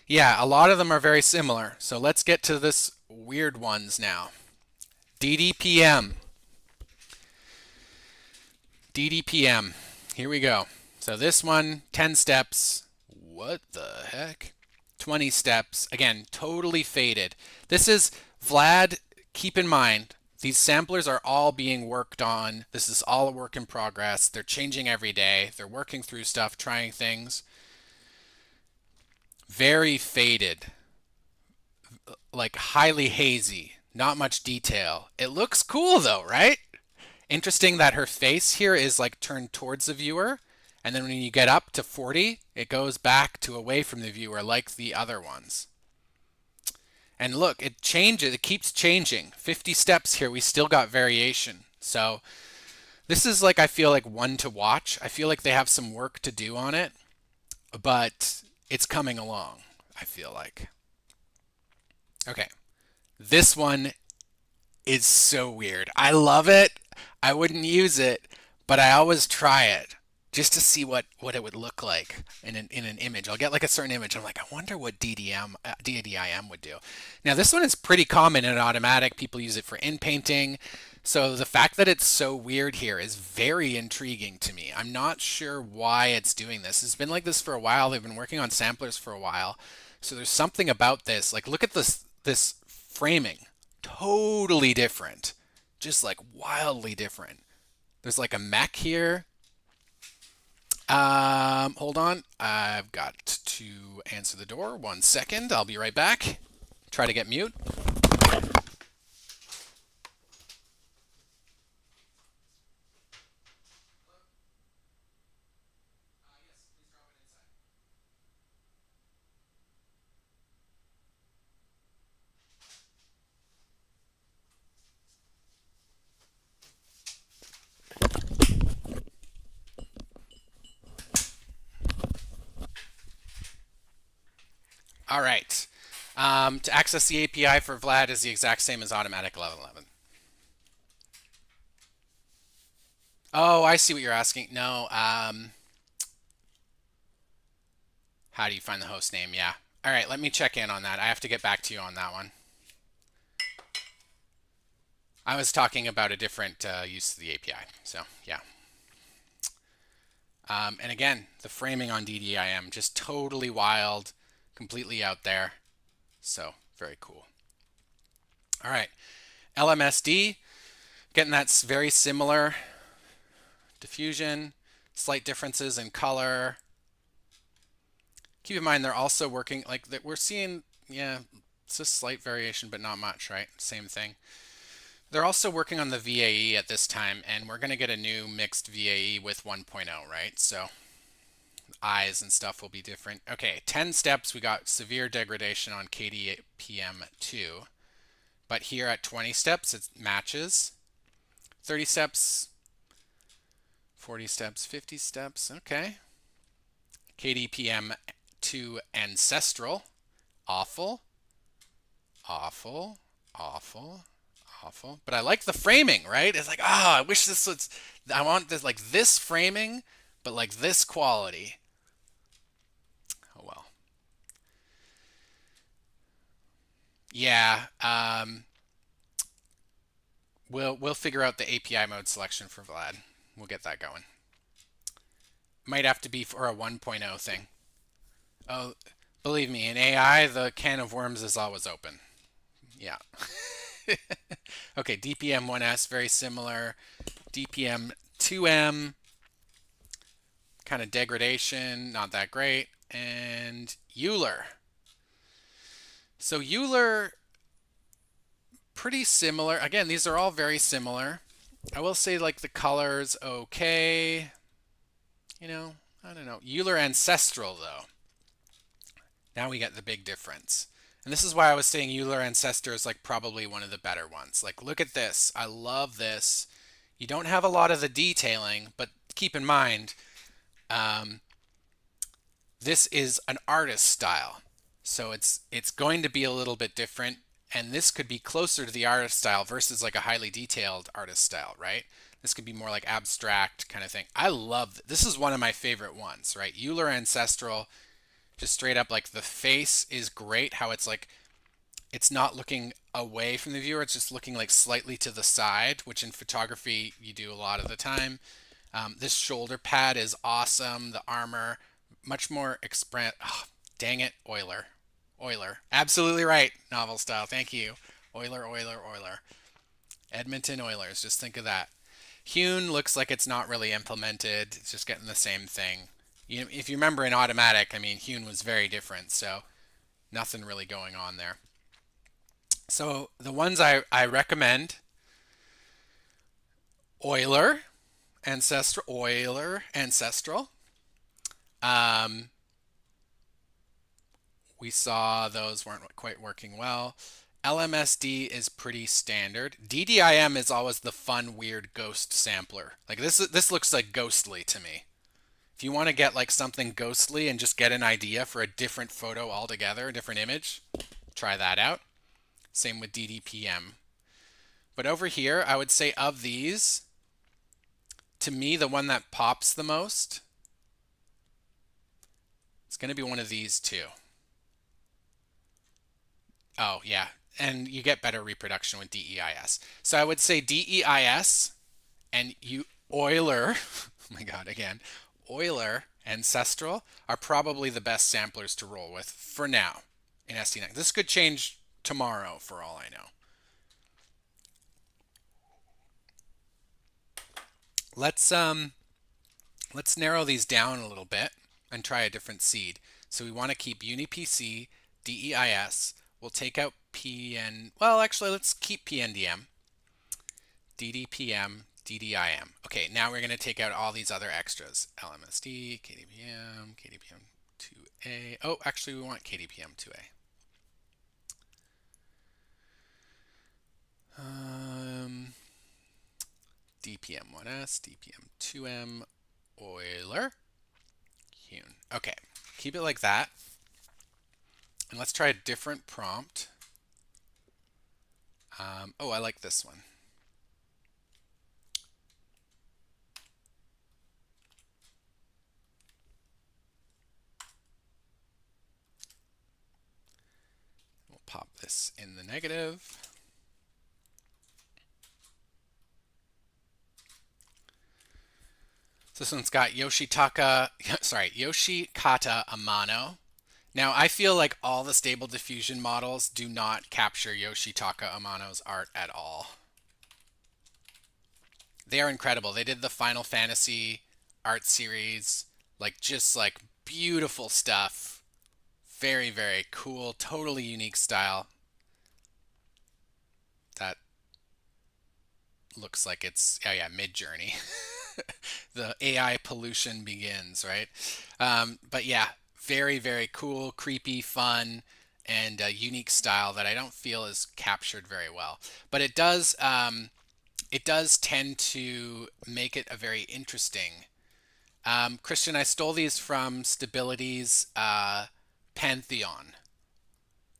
Yeah, a lot of them are very similar. So let's get to this weird ones now. DDPM. DDPM. Here we go. So this one, 10 steps. What the heck? 20 steps. Again, totally faded. This is Vlad, keep in mind, these samplers are all being worked on. This is all a work in progress. They're changing every day. They're working through stuff, trying things. Very faded, like highly hazy, not much detail. It looks cool though, right? Interesting that her face here is like turned towards the viewer, and then when you get up to 40, it goes back to away from the viewer like the other ones. And look, it changes, it keeps changing. 50 steps here, we still got variation. So this is like, I feel like one to watch. I feel like they have some work to do on it, but it's coming along, I feel like. Okay, this one is so weird. I love it. I wouldn't use it, but I always try it just to see what it would look like in an image. I'll get like a certain image. I'm like, I wonder what DDIM would do. Now this one is pretty common in automatic. People use it for in-painting. So the fact that it's so weird here is very intriguing to me. I'm not sure why it's doing this. It's been like this for a while. They've been working on samplers for a while. So there's something about this. Like look at this framing. Totally different. Just like wildly different. There's like a mech here. Hold on. I've got to answer the door. 1 second. I'll be right back. Try to get mute. All right. To access the API for Vlad is the exact same as automatic 1111. Oh, I see what you're asking. No. How do you find the host name? Yeah. All right. Let me check in on that. I have to get back to you on that one. I was talking about a different use of the API. So yeah. And again, the framing on DDIM just totally wild, completely out there. So very cool. All right, LMSD, getting that's very similar. Diffusion, slight differences in color. Keep in mind they're also working like that. We're seeing, yeah, it's a slight variation, but not much, right? Same thing. They're also working on the VAE at this time, and we're going to get a new mixed VAE with 1.0, right? So eyes and stuff will be different. Okay, 10 steps, we got severe degradation on KDPM2. But here at 20 steps, it matches. 30 steps, 40 steps, 50 steps, okay. KDPM2 ancestral, awful, awful, awful, awful. But I like the framing, right? It's like, I wish this was, I want this, like this framing, but like this quality. Oh well. Yeah, we'll figure out the API mode selection for Vlad. We'll get that going. Might have to be for a 1.0 thing. Oh, believe me, in AI, the can of worms is always open. Yeah. Okay, DPM1S, very similar. DPM2M, kind of degradation, not that great. And Euler. So Euler, pretty similar. Again, these are all very similar. I will say like the colors, okay. You know, I don't know. Euler ancestral though. Now we get the big difference. And this is why I was saying Euler Ancestor is like probably one of the better ones. Like look at this. I love this. You don't have a lot of the detailing, but keep in mind, um, this is an artist style. So it's going to be a little bit different, and this could be closer to the artist style versus like a highly detailed artist style, right? This could be more like abstract kind of thing. I love this is one of my favorite ones, right? Euler Ancestral, just straight up like the face is great. How it's like it's not looking away from the viewer, it's just looking like slightly to the side, which in photography you do a lot of the time. This shoulder pad is awesome. The armor, much more express. Oh, dang it, Euler. Euler. Absolutely right. Novel style. Thank you. Euler, Euler, Euler. Edmonton Oilers. Just think of that. Hewn looks like it's not really implemented. It's just getting the same thing. If you remember in automatic, I mean, Hewn was very different. So nothing really going on there. So the ones I recommend, Euler, Ancestral. Um, we saw those weren't quite working well. LMSD is pretty standard. DDIM is always the fun, weird ghost sampler. Like this looks like ghostly to me. If you want to get like something ghostly and just get an idea for a different photo altogether, a different image, try that out. Same with DDPM. But over here, I would say of these, to me, the one that pops the most is going to be one of these two. Oh, yeah. And you get better reproduction with DEIS. So I would say DEIS and Euler, oh my God, again, Euler Ancestral are probably the best samplers to roll with for now in SD9. This could change tomorrow for all I know. Let's narrow these down a little bit and try a different seed. So we want to keep UniPC, DEIS. We'll take out PN. Well, actually, let's keep PNDM, DDPM, DDIM. Okay, now we're going to take out all these other extras. LMSD, KDPM, KDPM2A. Oh, actually, we want KDPM2A. DPM1S, DPM2M, Euler, Hewn. Okay, keep it like that. And let's try a different prompt. Oh, I like this one. We'll pop this in the negative. So this one's got Yoshikata Amano. Now, I feel like all the stable diffusion models do not capture Yoshitaka Amano's art at all. They are incredible. They did the Final Fantasy art series, like just like beautiful stuff. Very, very cool, totally unique style. That looks like it's, oh yeah, Mid-Journey. The AI pollution begins, right? But yeah, very, very cool, creepy, fun, and a unique style that I don't feel is captured very well. But it does tend to make it a very interesting. Christian, I stole these from Stability's Pantheon,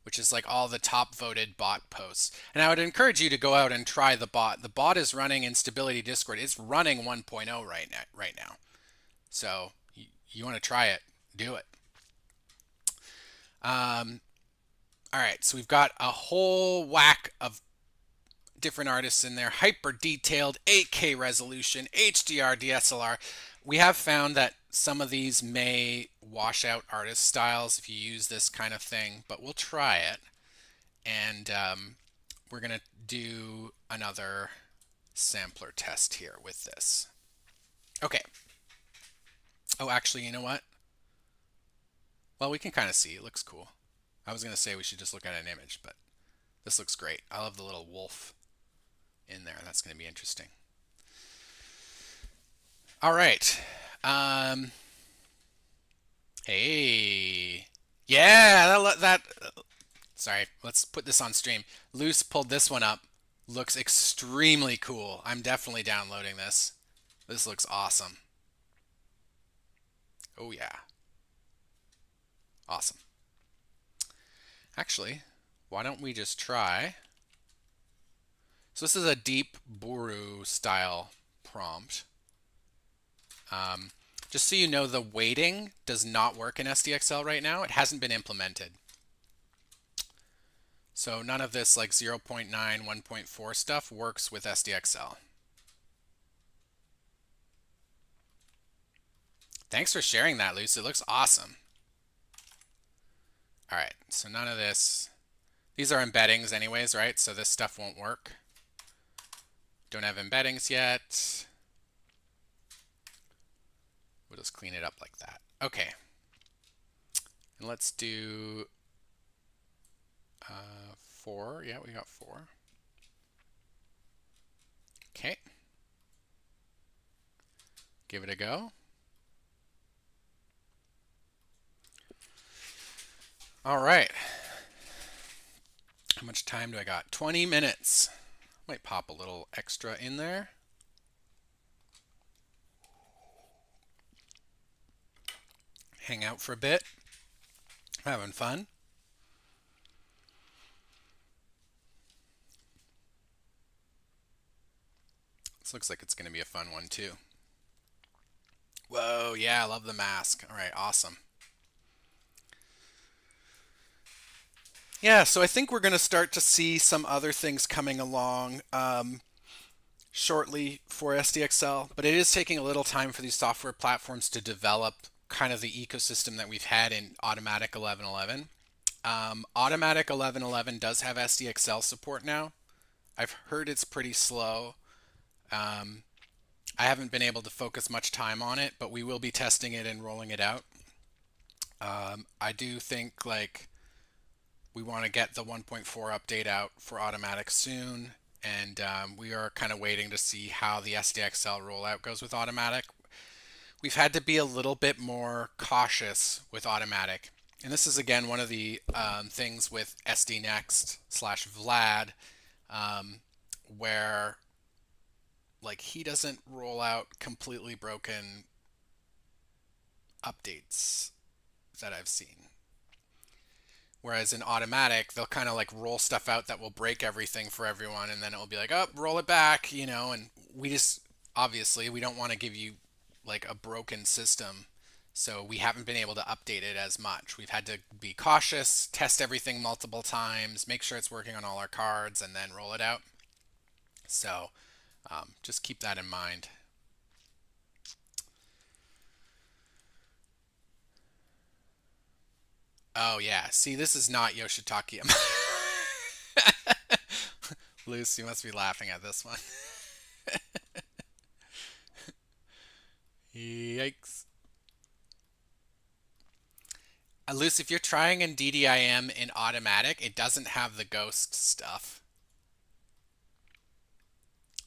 which is like all the top voted bot posts. And I would encourage you to go out and try the bot. The bot is running in Stability Discord. It's running 1.0 right now. So you want to try it, do it. All right, so we've got a whole whack of different artists in there. Hyper detailed, 8K resolution, HDR, DSLR. We have found that some of these may wash out artist styles if you use this kind of thing, but we'll try it. And we're going to do another sampler test here with this. Okay. Oh, actually, you know what? Well, we can kind of see. It looks cool. I was going to say we should just look at an image, but this looks great. I love the little wolf in there. That's going to be interesting. All right. Hey. Yeah, sorry, let's put this on stream. Luce pulled this one up. Looks extremely cool. I'm definitely downloading this. This looks awesome. Oh yeah, awesome. Actually, why don't we just try? So this is a deep Buru style prompt. Um, just so you know, the weighting does not work in SDXL right now. It hasn't been implemented. So none of this like 0.9, 1.4 stuff works with SDXL. Thanks for sharing that, Luce. It looks awesome. All right, so none of this. These are embeddings anyways, right? So this stuff won't work. Don't have embeddings yet. We'll just clean it up like that. Okay. And let's do 4. Yeah, we got 4. Okay. Give it a go. All right. How much time do I got? 20 minutes. Might pop a little extra in there. Hang out for a bit. Having fun. This looks like it's going to be a fun one too. Whoa, yeah, I love the mask. All right, awesome. Yeah, so I think we're going to start to see some other things coming along shortly for SDXL, but it is taking a little time for these software platforms to develop kind of the ecosystem that we've had in Automatic 1111. Automatic 1111 does have SDXL support now. I've heard it's pretty slow. Um, I haven't been able to focus much time on it, but we will be testing it and rolling it out. I do think like we want to get the 1.4 update out for Automatic soon, and we are kind of waiting to see how the SDXL rollout goes with Automatic. We've had to be a little bit more cautious with Automatic, and this is again one of the things with SD Next slash Vlad, where like he doesn't roll out completely broken updates that I've seen. Whereas in Automatic, they'll kind of like roll stuff out that will break everything for everyone, and then it will be like, oh, roll it back, you know. And we just obviously we don't want to give you like a broken system, so we haven't been able to update it as much. We've had to be cautious, test everything multiple times, make sure it's working on all our cards, and then roll it out. So just keep that in mind. Oh yeah, see, this is not Yoshitaki. Luce, you must be laughing at this one. Yikes. Luce, if you're trying in DDIM in Automatic, it doesn't have the ghost stuff.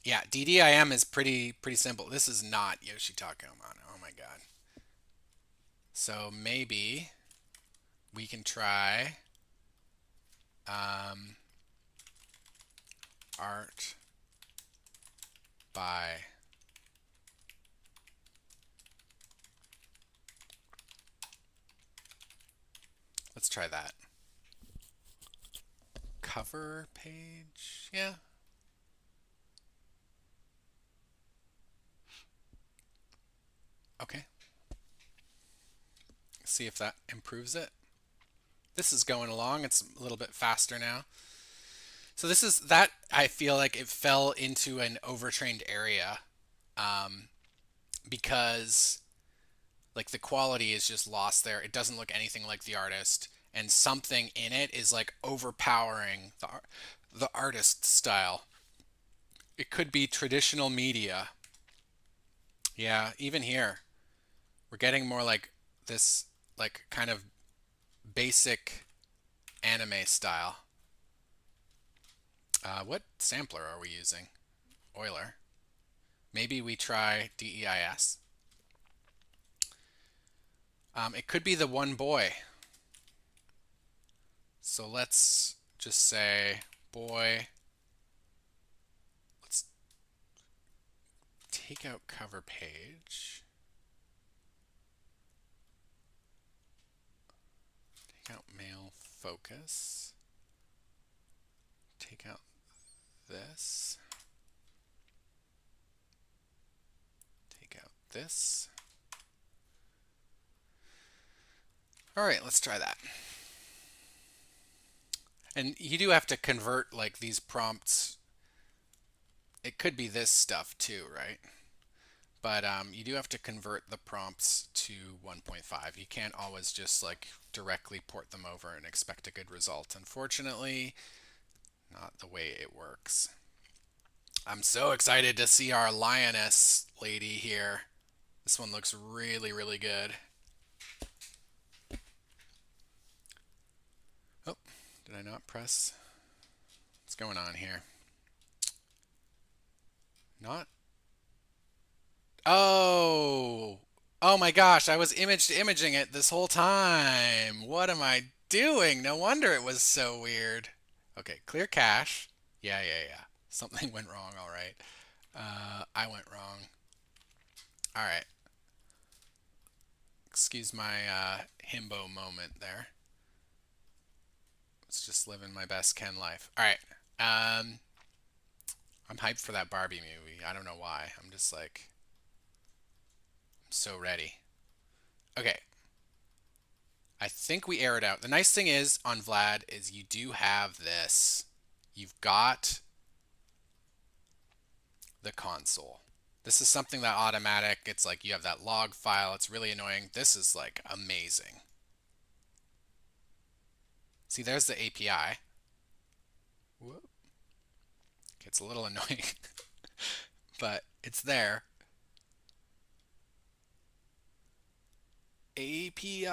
Yeah, DDIM is pretty simple. This is not Yoshitaka Amano. Oh my god. So maybe we can try um, art by let's try that. Cover page. Yeah. Okay. See if that improves it. This is going along. It's a little bit faster now. So this is that I feel like it fell into an overtrained area um, because like the quality is just lost there. It doesn't look anything like the artist, and something in it is like overpowering the artist style. It could be traditional media. Yeah, even here we're getting more like this like kind of basic anime style. What sampler are we using? Euler. Maybe we try DEIS. It could be the one boy. So let's just say boy take out cover page. Take out male focus. Take out this. Take out this. All right, let's try that. And you do have to convert like these prompts. It could be this stuff too, right? But you do have to convert the prompts to 1.5. You can't always just like directly port them over and expect a good result. Unfortunately, not the way it works. I'm so excited to see our lioness lady here. This one looks really, really good. Oh, did I not press? What's going on here? Not. Oh! Oh my gosh, I was imaging it this whole time. What am I doing? No wonder it was so weird. Okay, clear cache. Yeah. Something went wrong, all right. I went wrong. All right. Excuse my himbo moment there. It's just living my best Ken life. All right. I'm hyped for that Barbie movie. I don't know why. I'm just like, I'm so ready. Okay. I think we aired out. The nice thing is on Vlad is you do have this. You've got the console. This is something that automatic. It's like you have that log file. It's really annoying. This is like amazing. See, there's the API. Whoop. It's a little annoying, but it's there. API.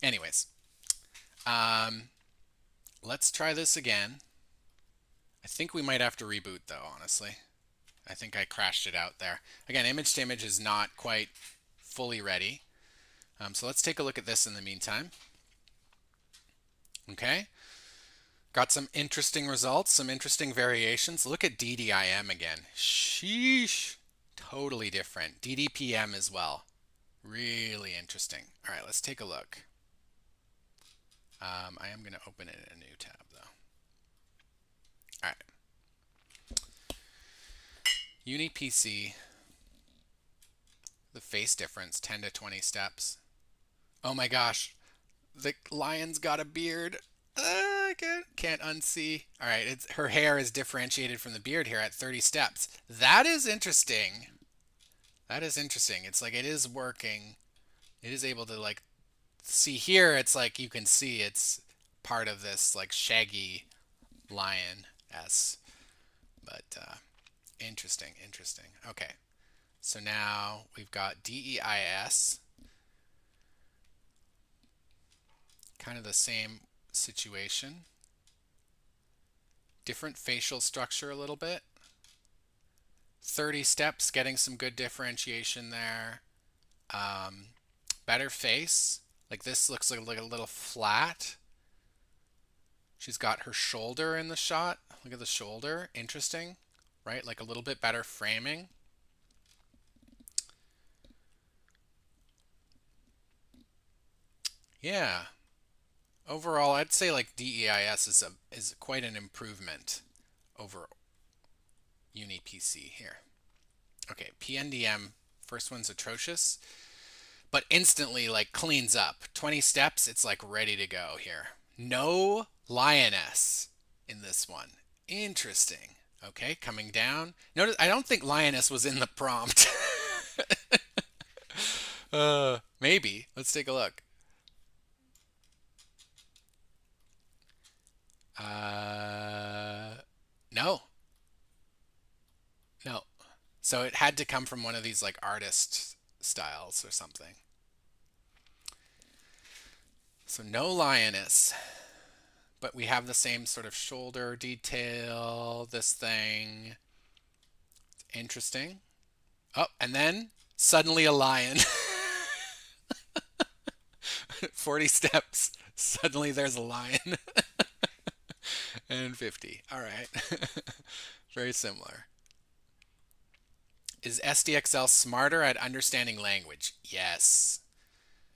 Anyways, let's try this again. I think we might have to reboot though, honestly. I think I crashed it out there. Again, image to image is not quite fully ready. So let's take a look at this in the meantime. Okay. Got some interesting results, some interesting variations. Look at DDIM again. Sheesh. Totally different. DDPM as well. Really interesting. All right, let's take a look. I am going to open it in a new tab though. All right. UniPC. The face difference, 10 to 20 steps. Oh my gosh. The lion's got a beard. I can't unsee. All right, her hair is differentiated from the beard here at 30 steps. That is interesting. That is interesting. It's like it is working. It is able to like see here. It's like you can see it's part of this like shaggy lion-s. But interesting. Okay, so now we've got DEIS. Kind of the same situation. Different facial structure a little bit. 30 steps, getting some good differentiation there. Better face. Like this looks like a little flat. She's got her shoulder in the shot. Look at the shoulder. Interesting, right? Like a little bit better framing. Yeah. Overall, I'd say like DEIS is quite an improvement over UniPC here. Okay, PNDM, first one's atrocious, but instantly like cleans up. 20 steps, it's like ready to go here. No lioness in this one. Interesting. Okay, coming down. Notice I don't think lioness was in the prompt. Maybe. Let's take a look. No. No. So it had to come from one of these like artist styles or something. So no lioness. But we have the same sort of shoulder detail, this thing. Interesting. Oh, and then suddenly a lion. 40 steps. Suddenly there's a lion. and 50. All right. Very similar. Is SDXL smarter at understanding language? Yes.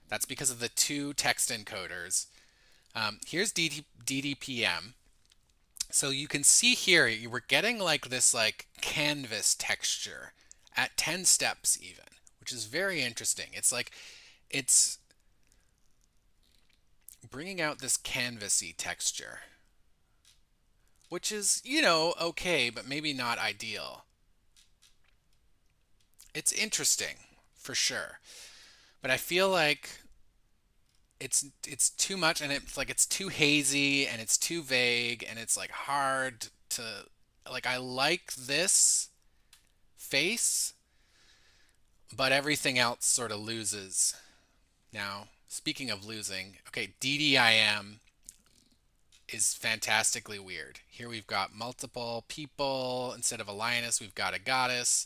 That's because of the two text encoders. Here's DDPM. So you can see here, you were getting like this like canvas texture at 10 steps even, which is very interesting. It's like, it's bringing out this canvasy texture, which is, okay, but maybe not ideal. It's interesting, for sure. But I feel like it's too much, and it's like it's too hazy and it's too vague and it's like hard to, like, I like this face, but everything else sort of loses. Now, speaking of losing, okay, DDIM is fantastically weird. Here we've got multiple people. Instead of a lioness, we've got a goddess.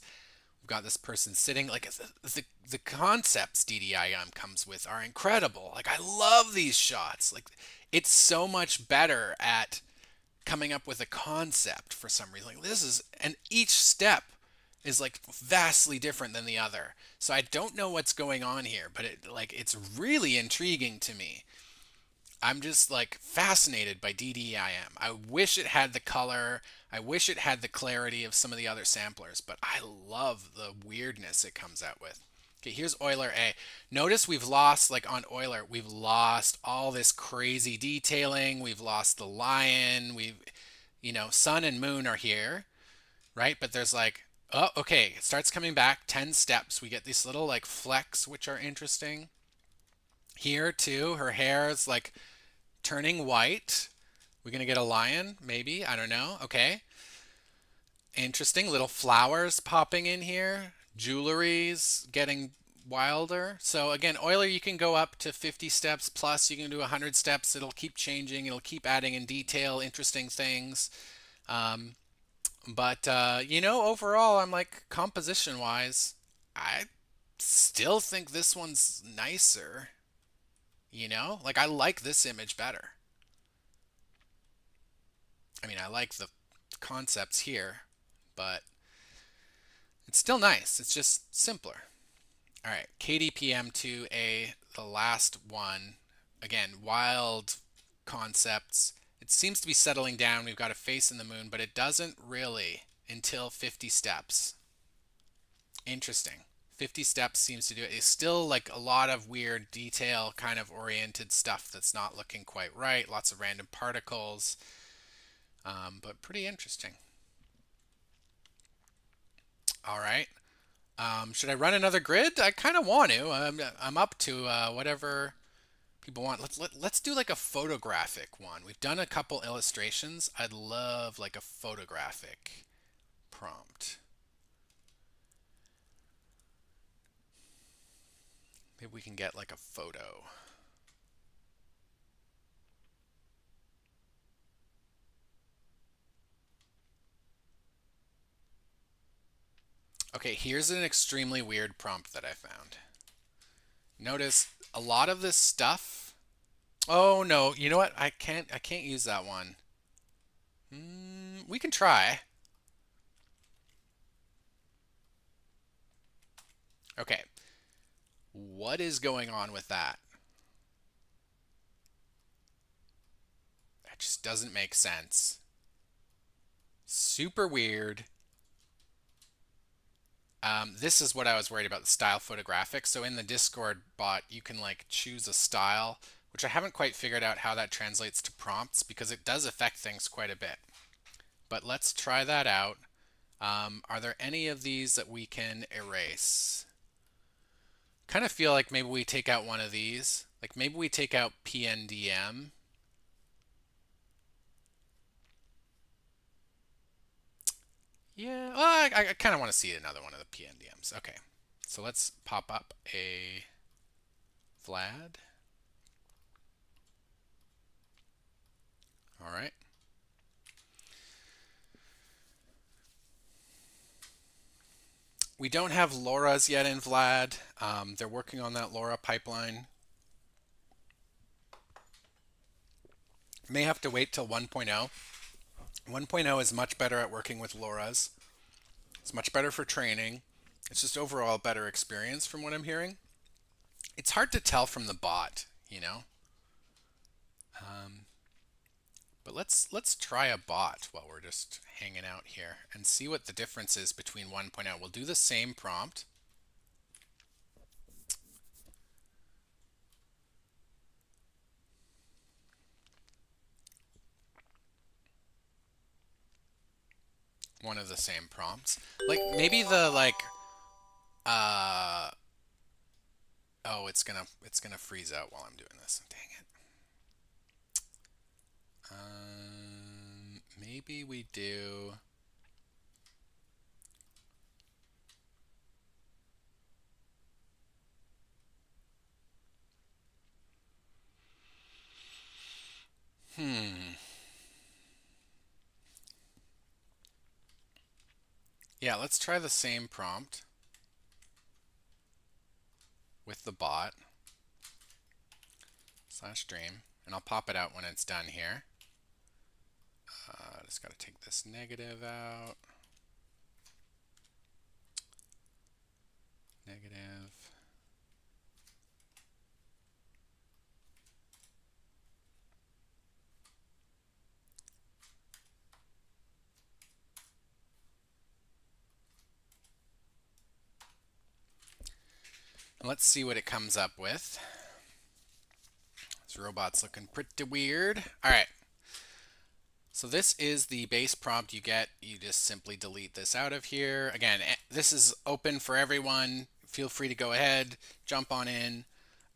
We've got this person sitting. Like, the concepts DDIM comes with are incredible. Like, I love these shots. Like, it's so much better at coming up with a concept for some reason. Like, and each step is like vastly different than the other. So I don't know what's going on here, but it's really intriguing to me. I'm just like fascinated by DDIM. I wish it had the color. I wish it had the clarity of some of the other samplers, but I love the weirdness it comes out with. Okay, here's Euler A. Notice we've lost, like on Euler, we've lost all this crazy detailing. We've lost the lion. Sun and moon are here, right? But there's like, oh, okay, it starts coming back 10 steps. We get these little like flecks, which are interesting. Here too, her hair is like turning white. We're going to get a lion, maybe. I don't know. Okay. Interesting. Little flowers popping in here. Jewelry's getting wilder. So again, Euler, you can go up to 50 steps plus. You can do 100 steps. It'll keep changing. It'll keep adding in detail, interesting things. Um, but overall, I'm like, composition wise, I still think this one's nicer. Like, I like this image better. I mean, I like the concepts here, but it's still nice. It's just simpler. All right, KDPM2A, the last one. Again, wild concepts. It seems to be settling down. We've got a face in the moon, but it doesn't really until 50 steps. Interesting. 50 steps seems to do it. It's still like a lot of weird detail kind of oriented stuff that's not looking quite right. Lots of random particles, but pretty interesting. All right. Should I run another grid? I kind of want to. I'm up to whatever people want. Let's do like a photographic one. We've done a couple illustrations. I'd love like a photographic prompt. Maybe we can get like a photo. Okay, here's an extremely weird prompt that I found. Notice a lot of this stuff. Oh no, you know what? I can't use that one. We can try. Okay. What is going on with that? That just doesn't make sense. Super weird. This is what I was worried about, the style photographic. So in the Discord bot, you can like choose a style, which I haven't quite figured out how that translates to prompts because it does affect things quite a bit. But let's try that out. Are there any of these that we can erase? Kind of feel like maybe we take out one of these. Like maybe we take out PNDM. Yeah, well, I kind of want to see another one of the PNDMs. Okay, so let's pop up a Vlad. All right. We don't have LoRa's yet in Vlad. They're working on that LoRa pipeline. May have to wait till 1.0. 1.0 is much better at working with LoRa's. It's much better for training. It's just overall a better experience from what I'm hearing. It's hard to tell from the bot, you know. Um, but let's try a bot while we're just hanging out here and see what the difference is between 1.0. We'll do the same prompt. One of the same prompts. Like maybe the uh oh, it's gonna freeze out while I'm doing this. Dang it. Maybe we do. Hmm. Yeah, let's try the same prompt with the bot slash dream, and I'll pop it out when it's done here. Just got to take this negative out. Negative. And let's see what it comes up with. This robot's looking pretty weird. All right. So this is the base prompt you get. You just simply delete this out of here. Again, this is open for everyone. Feel free to go ahead, jump on in.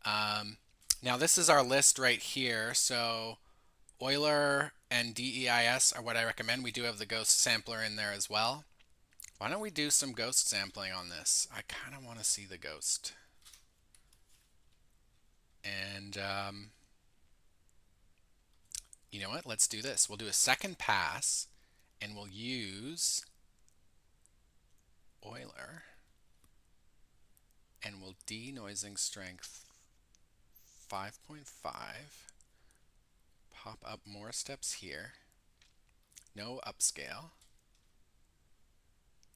Now this is our list right here. So Euler and DEIS are what I recommend. We do have the ghost sampler in there as well. Why don't we do some ghost sampling on this? I kind of want to see the ghost. And you know what? Let's do this. We'll do a second pass and we'll use Euler and we'll denoising strength 5.5. Pop up more steps here. No upscale.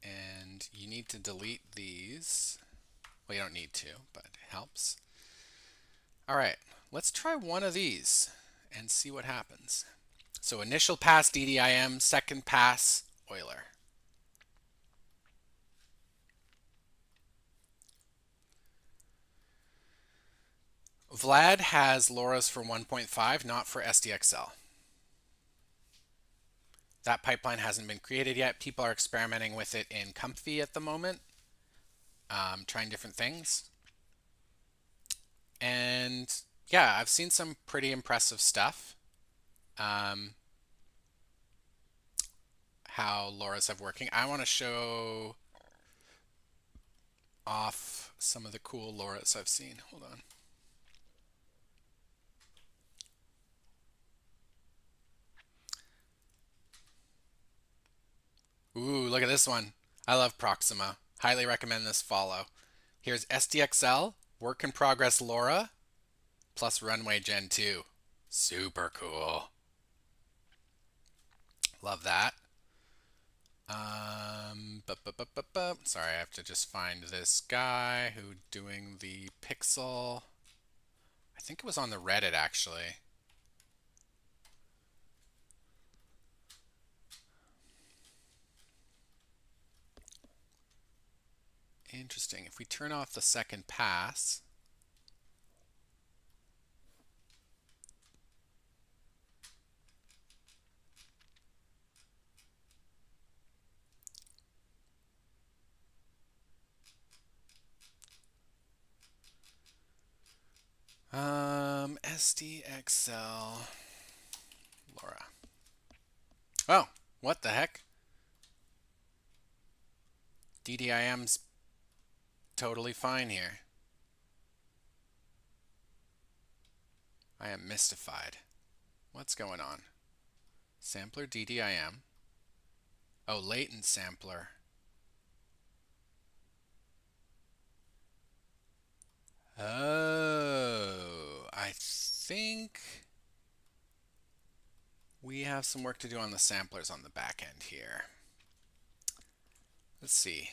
And you need to delete these. Well, you don't need to, but it helps. All right, let's try one of these and see what happens. So initial pass DDIM, second pass Euler. Vlad has LoRa's for 1.5, not for SDXL. That pipeline hasn't been created yet. People are experimenting with it in Comfy at the moment, trying different things. And yeah, I've seen some pretty impressive stuff. How LoRa's have working. I want to show off some of the cool LoRa's I've seen. Hold on. Ooh, look at this one. I love Proxima. Highly recommend this follow. Here's SDXL, work in progress LoRa, plus Runway Gen 2. Super cool. Love that. Sorry, I have to just find this guy who doing the pixel. I think it was on the Reddit actually. Interesting. If we turn off the second pass, SDXL LoRa. Oh, what the heck? DDIM's totally fine here. I am mystified. What's going on? Sampler DDIM. Oh, latent sampler. Oh, I think We have some work to do on the samplers on the back end here. Let's see.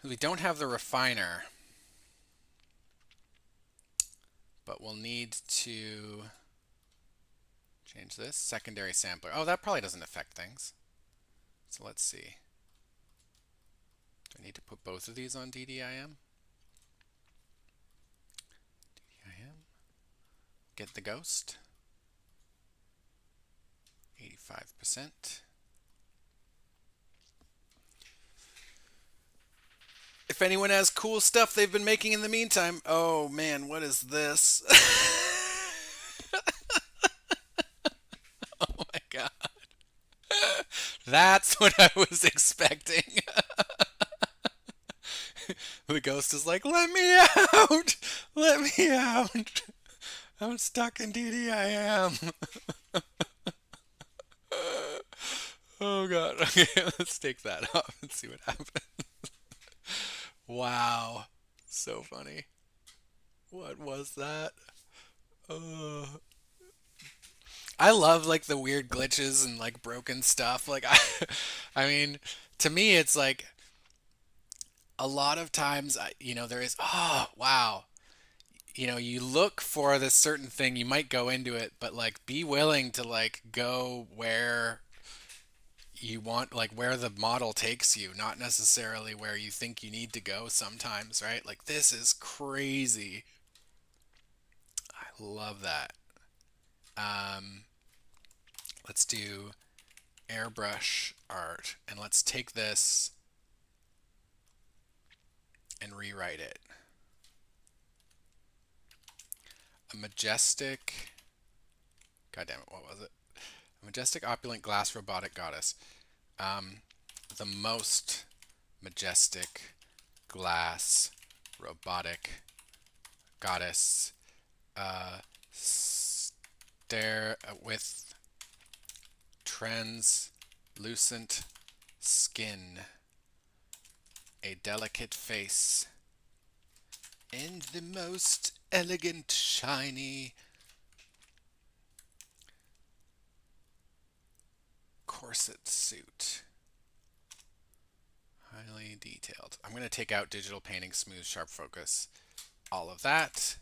We don't have the refiner, but we'll need to change this. Secondary sampler. Oh, that probably doesn't affect things. So let's see. Do I need to put both of these on DDIM? DDIM. Get the ghost. 85%. If anyone has cool stuff they've been making in the meantime. Oh man, what is this? Oh my god. That's what I was expecting. The ghost is like, let me out! Let me out! I'm stuck in DDIM. Oh god. Okay, let's take that off and see what happens. Wow. So funny. What was that? Uh, I love like the weird glitches and like broken stuff. Like I mean, to me it's like a lot of times there is oh, wow. You look for this certain thing, you might go into it, but like be willing to like go where you want, like where the model takes you, not necessarily where you think you need to go sometimes, right? Like this is crazy. I love that. Um, let's do airbrush art and let's take this and rewrite it. A majestic, god damn it, what was it? A majestic, opulent, glass robotic goddess. Um, the most majestic glass robotic goddess. Stare with translucent skin, a delicate face, and the most elegant, shiny corset suit. Highly detailed. I'm going to take out digital painting, smooth, sharp focus, all of that.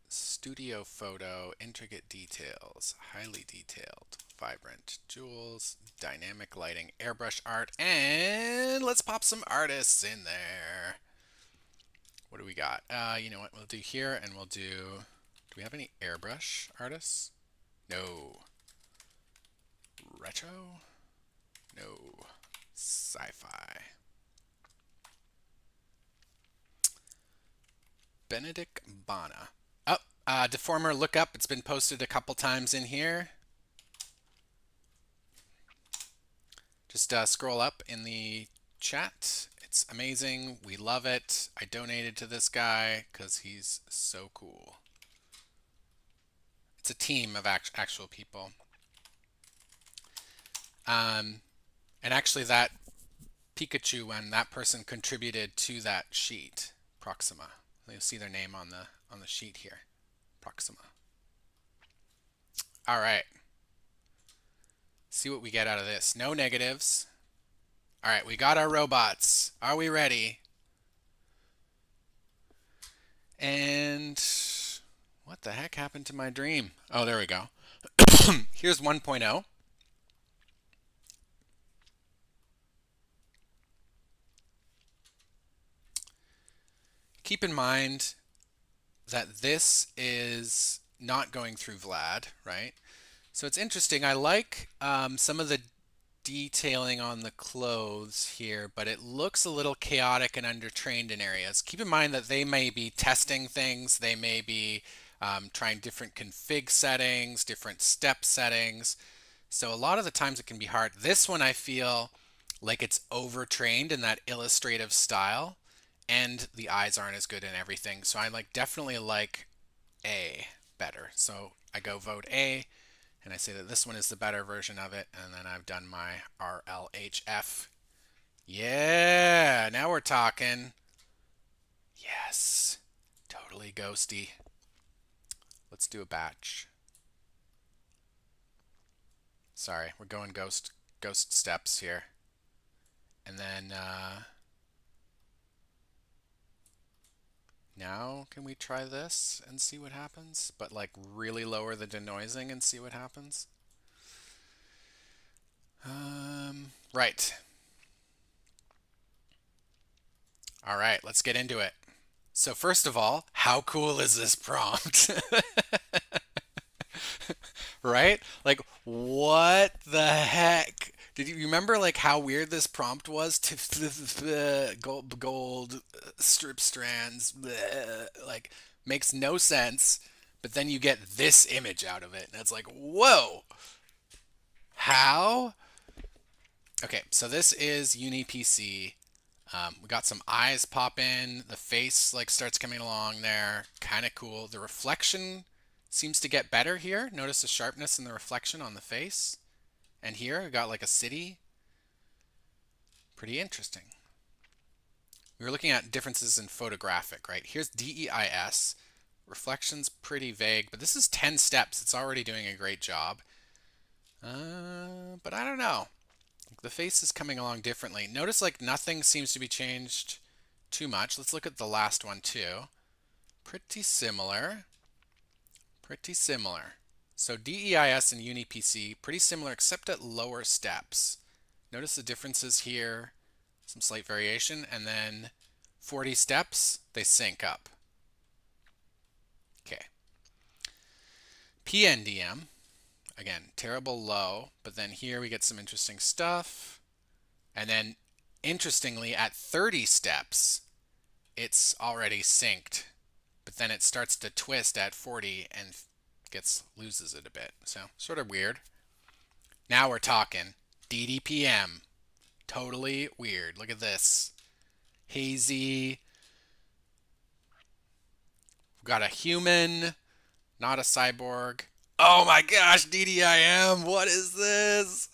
Studio photo, intricate details, highly detailed, vibrant jewels, dynamic lighting, airbrush art, and let's pop some artists in there. What do we got? You know what we'll do here, and we'll do we have any airbrush artists? No. Retro? No. Sci-fi. Benedict Bana. Oh, Deformer, look up. It's been posted a couple times in here. Just scroll up in the chat. It's amazing. We love it. I donated to this guy because he's so cool. It's a team of actual people. And actually that Pikachu one, that person contributed to that sheet, Proxima. You'll see their name on the sheet here, Proxima. All right. See what we get out of this. No negatives. All right, we got our robots. Are we ready? And what the heck happened to my dream? Oh, there we go. Here's 1.0. Keep in mind that this is not going through Vlad, right? So it's interesting. I like some of the detailing on the clothes here, but it looks a little chaotic and undertrained in areas. Keep in mind that they may be testing things. They may be trying different config settings, different step settings. So a lot of the times it can be hard. This one I feel like it's overtrained in that illustrative style, and the eyes aren't as good and everything. So I definitely like A better. So I go vote A, and I say that this one is the better version of it, and then I've done my RLHF. Yeah, now we're talking. Yes. Totally ghosty. Let's do a batch. Sorry, we're going ghost steps here. And then now can we try this and see what happens? But like really lower the denoising and see what happens? Right. All right, let's get into it. So first of all, how cool is this prompt? Right? Like, what the heck? Did you remember like how weird this prompt was? Gold strip strands, bleh, like makes no sense. But then you get this image out of it, and it's like, whoa, how? Okay, so this is UniPC. We got some eyes pop in. The face like starts coming along there. Kind of cool. The reflection seems to get better here. Notice the sharpness in the reflection on the face. And here we got like a city. Pretty interesting. We were looking at differences in photographic, right? Here's DEIS. Reflection's pretty vague, but this is 10 steps. It's already doing a great job. But I don't know. The face is coming along differently. Notice like nothing seems to be changed too much. Let's look at the last one too. Pretty similar. Pretty similar. So DEIS and UniPC, pretty similar except at lower steps. Notice the differences here, some slight variation, and then 40 steps, they sync up. Okay. PNDM, again, terrible low, but then here we get some interesting stuff. And then, interestingly, at 30 steps, it's already synced, but then it starts to twist at 40 and loses it a bit. So, sort of weird. Now we're talking DDPM. Totally weird. Look at this. Hazy. We've got a human, not a cyborg. Oh my gosh, DDIM. What is this?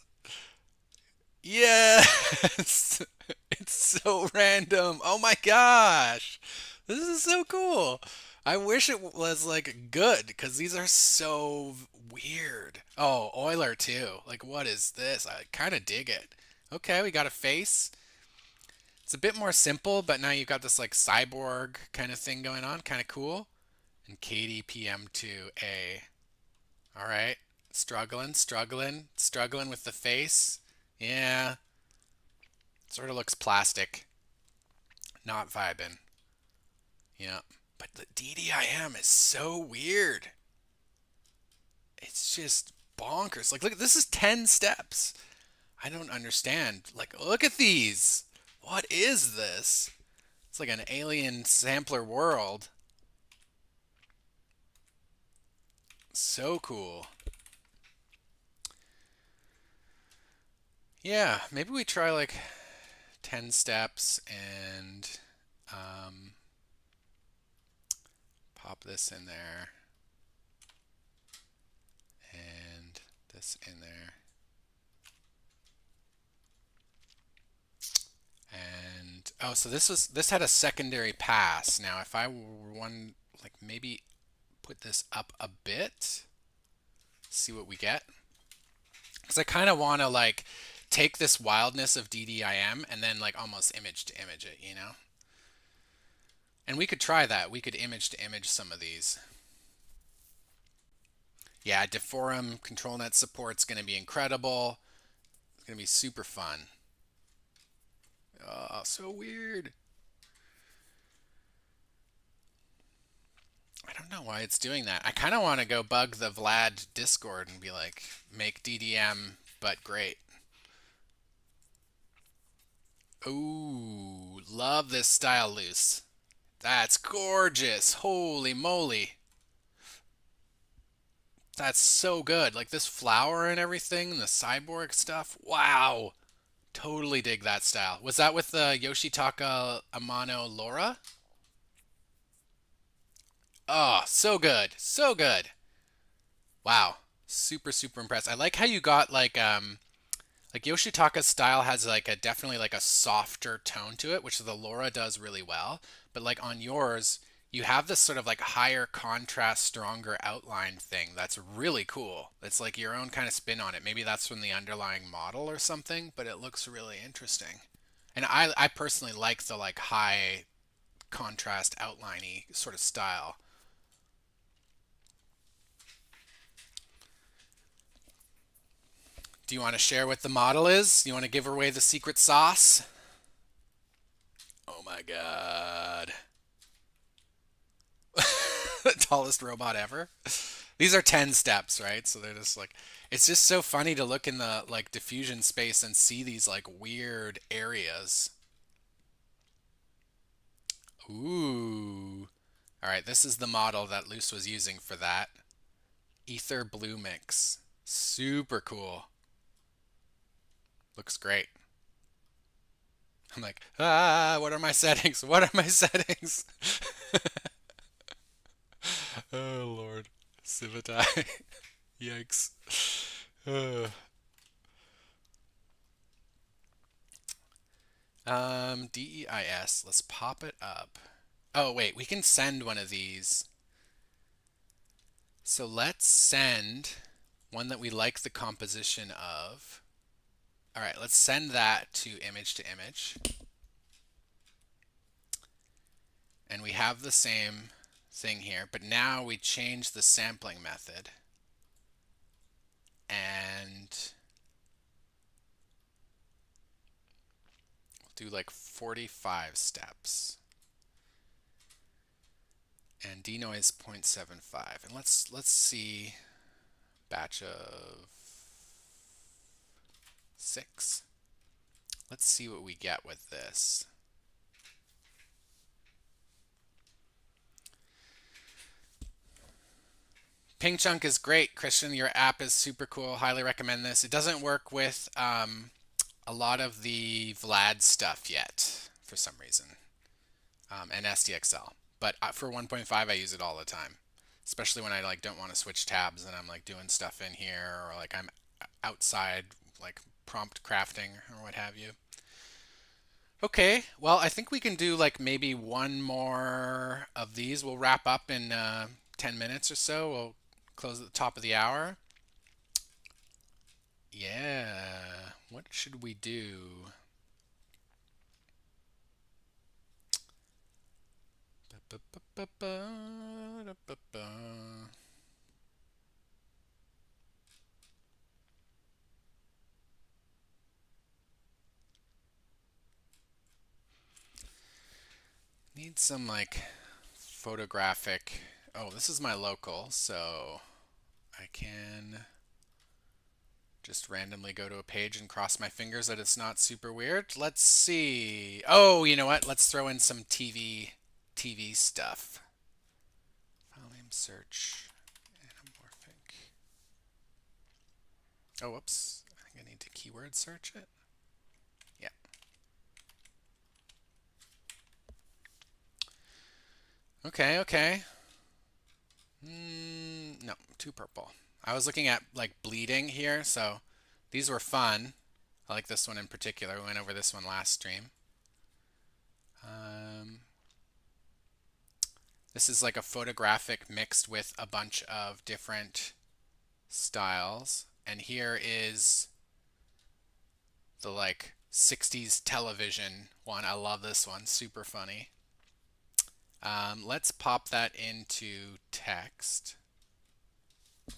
Yes! It's so random. Oh my gosh. This is so cool. I wish it was like good because these are so weird. Oh, Euler too. Like, what is this? I kind of dig it. Okay, we got a face. It's a bit more simple, but now you've got this like cyborg kind of thing going on. Kind of cool. And KDPM2A. All right. Struggling with the face. Yeah. Sort of looks plastic. Not vibing. Yeah. But the DDIM is so weird. It's just bonkers. Like, look, this is 10 steps. I don't understand. Like, look at these. What is this? It's like an alien sampler world. So cool. Yeah, maybe we try like 10 steps and pop this in there and this in there. And oh, so this had a secondary pass. Now, if I were one like maybe put this up a bit, see what we get. Because I kind of want to like take this wildness of DDIM and then like almost image to image it, you know? And we could try that. We could image to image some of these. Yeah, Deforum ControlNet support's going to be incredible. It's going to be super fun. Oh, so weird. I don't know why it's doing that. I kind of want to go bug the Vlad Discord and be like, make DDM, but great. Ooh, love this style loose. That's gorgeous. Holy moly. That's so good. Like this flower and everything, the cyborg stuff. Wow. Totally dig that style. Was that with the Yoshitaka Amano Laura? Oh, so good. So good. Wow. Super, super impressed. I like how you got like Yoshitaka's style has like a definitely like a softer tone to it, which the Laura does really well. But like on yours, you have this sort of like higher contrast, stronger outline thing that's really cool. It's like your own kind of spin on it. Maybe that's from the underlying model or something, but it looks really interesting. And I personally like the like high contrast outliney sort of style. Do you want to share what the model is? You want to give away the secret sauce? Oh my god. The tallest robot ever. These are 10 steps, right? So they're just like it's just so funny to look in the like diffusion space and see these like weird areas. Ooh. All right, this is the model that Luce was using for that. Ether blue mix. Super cool. Looks great. I'm like, what are my settings? What are my settings? Oh Lord. Civitai. Yikes. Uh. DEIS. Let's pop it up. Oh, wait, we can send one of these. So let's send one that we like the composition of. All right, let's send that to image. And we have the same thing here, but now we change the sampling method. And we'll do like 45 steps. And denoise 0.75. And let's see batch of 6. Let's see what we get with this. Ping Chunk is great, Christian. Your app is super cool. Highly recommend this. It doesn't work with a lot of the Vlad stuff yet for some reason, and SDXL. But for 1.5, I use it all the time, especially when I like don't want to switch tabs and I'm like doing stuff in here or like I'm outside like prompt crafting or what have you. Okay, well, I think we can do like maybe one more of these. We'll wrap up in 10 minutes or so. We'll close at the top of the hour. Yeah, what should we do? Need some like photographic. Oh, this is my local, so I can just randomly go to a page and cross my fingers that it's not super weird. Let's see. Oh, you know what? Let's throw in some TV stuff. Volume search, anamorphic. Oh, whoops. I think I need to keyword search it. Yeah. Okay. No, too purple. I was looking at like bleeding here, so these were fun. I like this one in particular. We went over this one last stream. This is like a photographic mixed with a bunch of different styles. And here is the like 60s television one. I love this one. Super funny. Let's pop that into text.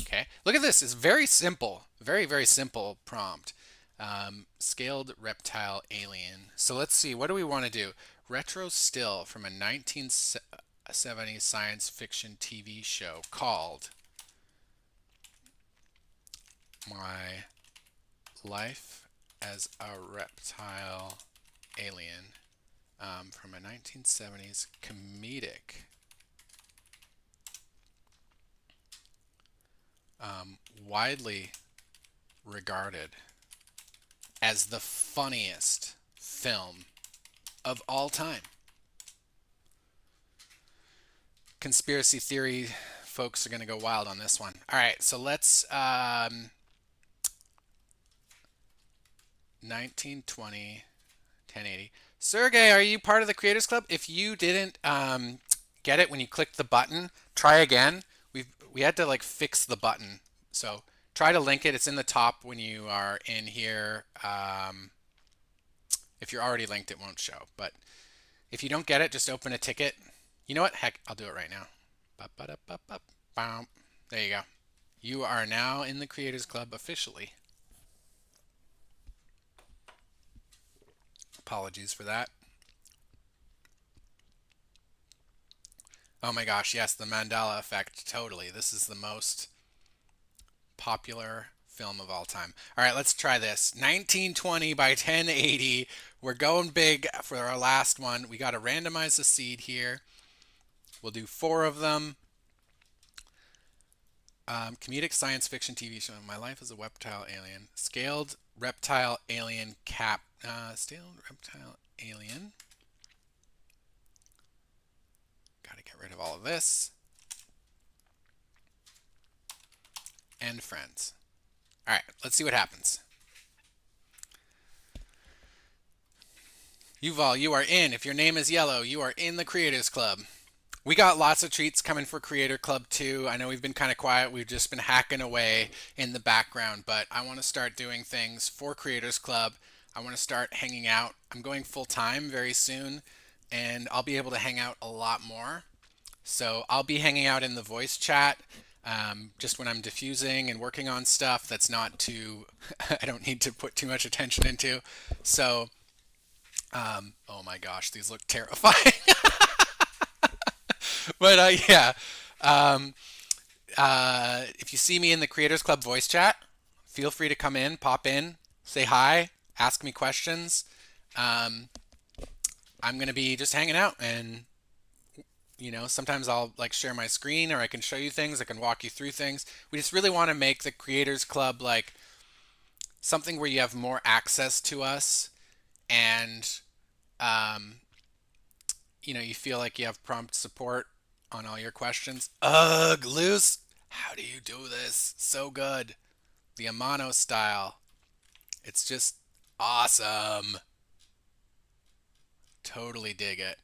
Okay, look at this. It's very simple. Very simple prompt. Scaled reptile alien. So let's see. What do we want to do? Retro still from a 1970s science fiction TV show called My Life as a Reptile Alien, from a 1970s comedic, widely regarded as the funniest film of all time. Conspiracy theory folks are going to go wild on this one. All right, so let's 1920 1080. Sergey, are you part of the Creators Club? If you didn't get it when you click the button, try again. We had to like fix the button. So try to link it. It's in the top when you are in here. If you're already linked, it won't show. But if you don't get it, just open a ticket. You know what? Heck, I'll do it right now. There you go. You are now in the Creators Club officially. Apologies for that. Oh my gosh, yes, the Mandela effect, totally. This is the most popular film of all time. All right, let's try this. 1920 by 1080. We're going big for our last one. We got to randomize the seed here. We'll do 4 of them. Comedic science fiction TV show. My life as a reptile alien. Scaled reptile alien cap. Scaled reptile alien. Got to get rid of all of this. And friends. All right, let's see what happens. Yuval, you are in. If your name is yellow, you are in the Creators Club. We got lots of treats coming for Creator Club too. I know we've been kind of quiet. We've just been hacking away in the background, but I want to start doing things for Creators Club. I want to start hanging out. I'm going full time very soon, and I'll be able to hang out a lot more. So I'll be hanging out in the voice chat just when I'm diffusing and working on stuff that's not too, I don't need to put too much attention into. So, oh my gosh, these look terrifying. But yeah, um, if you see me in the Creators Club voice chat, feel free to come in, pop in, say hi, ask me questions. Um, I'm gonna be just hanging out, and sometimes I'll like share my screen, or I can show you things, I can walk you through things. We just really want to make the Creators Club like something where you have more access to us, and um, you feel like you have prompt support on all your questions. Ugh, Luce, how do you do this? So good. The Amano style. It's just awesome. Totally dig it.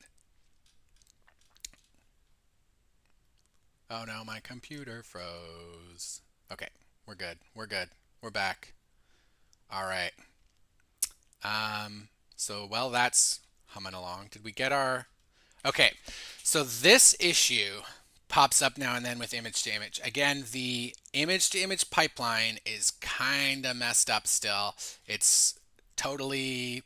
Oh no, my computer froze. Okay, we're good. We're good. We're back. All right. So that's humming along. Did we get our Okay, so this issue pops up now and then with image to image. Again, the image to image pipeline is kind of messed up still. It's totally,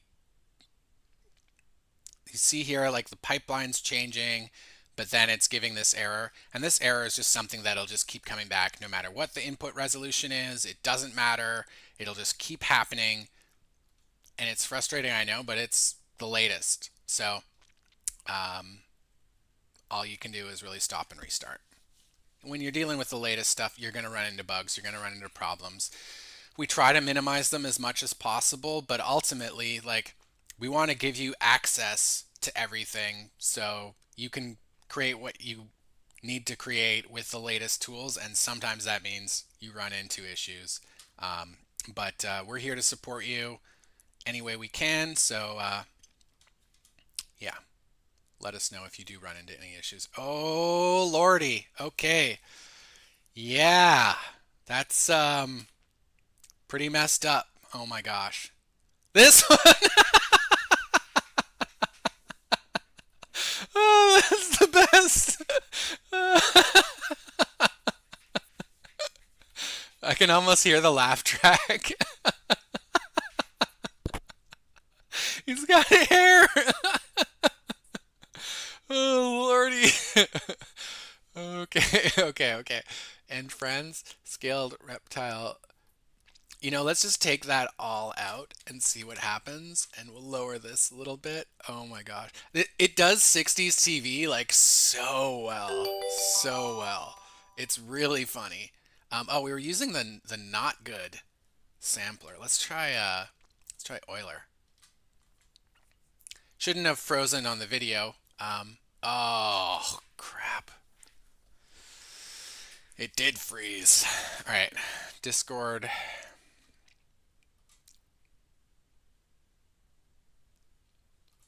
you see here, like the pipeline's changing, but then it's giving this error. And this error is just something that'll just keep coming back no matter what the input resolution is. It doesn't matter. It'll just keep happening. And it's frustrating, I know, but it's the latest. So, um, all you can do is really stop and restart. When you're dealing with the latest stuff, you're going to run into bugs, you're going to run into problems. We try to minimize them as much as possible, but ultimately, like, we want to give you access to everything so you can create what you need to create with the latest tools, and sometimes that means you run into issues. But we're here to support you any way we can, so yeah. Let us know if you do run into any issues. Oh, Lordy. Okay. Yeah. That's pretty messed up. Oh my gosh. This one. Oh, that's the best. I can almost hear the laugh track. He's got hair. Oh, Lordy. Okay, okay. And friends, scaled reptile. Let's just take that all out and see what happens. And we'll lower this a little bit. Oh my gosh. It does 60s TV like so well. So well. It's really funny. Oh, we were using the not good sampler. Let's try Euler. Shouldn't have frozen on the video. Oh, crap. It did freeze. All right. Discord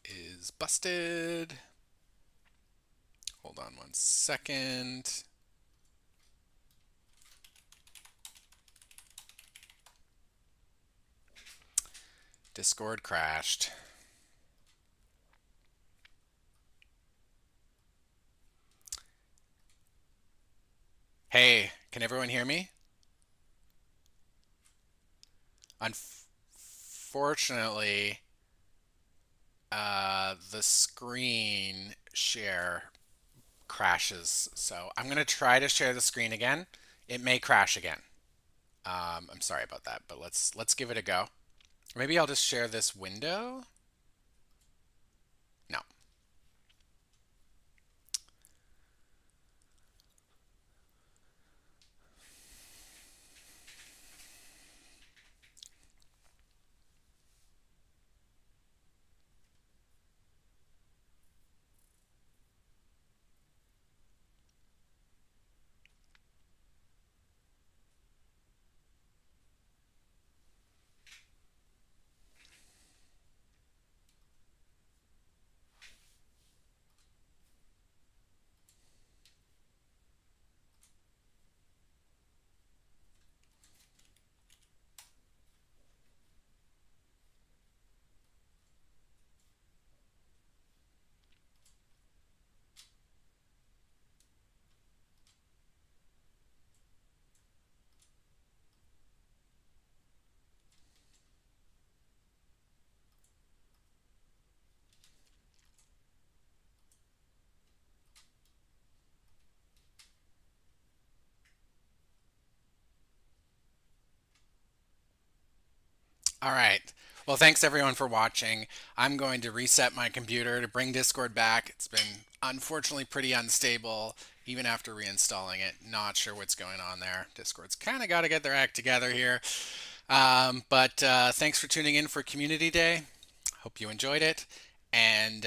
is busted. Hold on 1 second. Discord crashed. Hey, can everyone hear me? Unfortunately, the screen share crashes. So I'm going to try to share the screen again. It may crash again. I'm sorry about that, but let's give it a go. Maybe I'll just share this window. No. All right. Well, thanks everyone for watching. I'm going to reset my computer to bring Discord back. It's been unfortunately pretty unstable even after reinstalling it. Not sure what's going on there. Discord's kind of got to get their act together here. But thanks for tuning in for Community Day. Hope you enjoyed it. And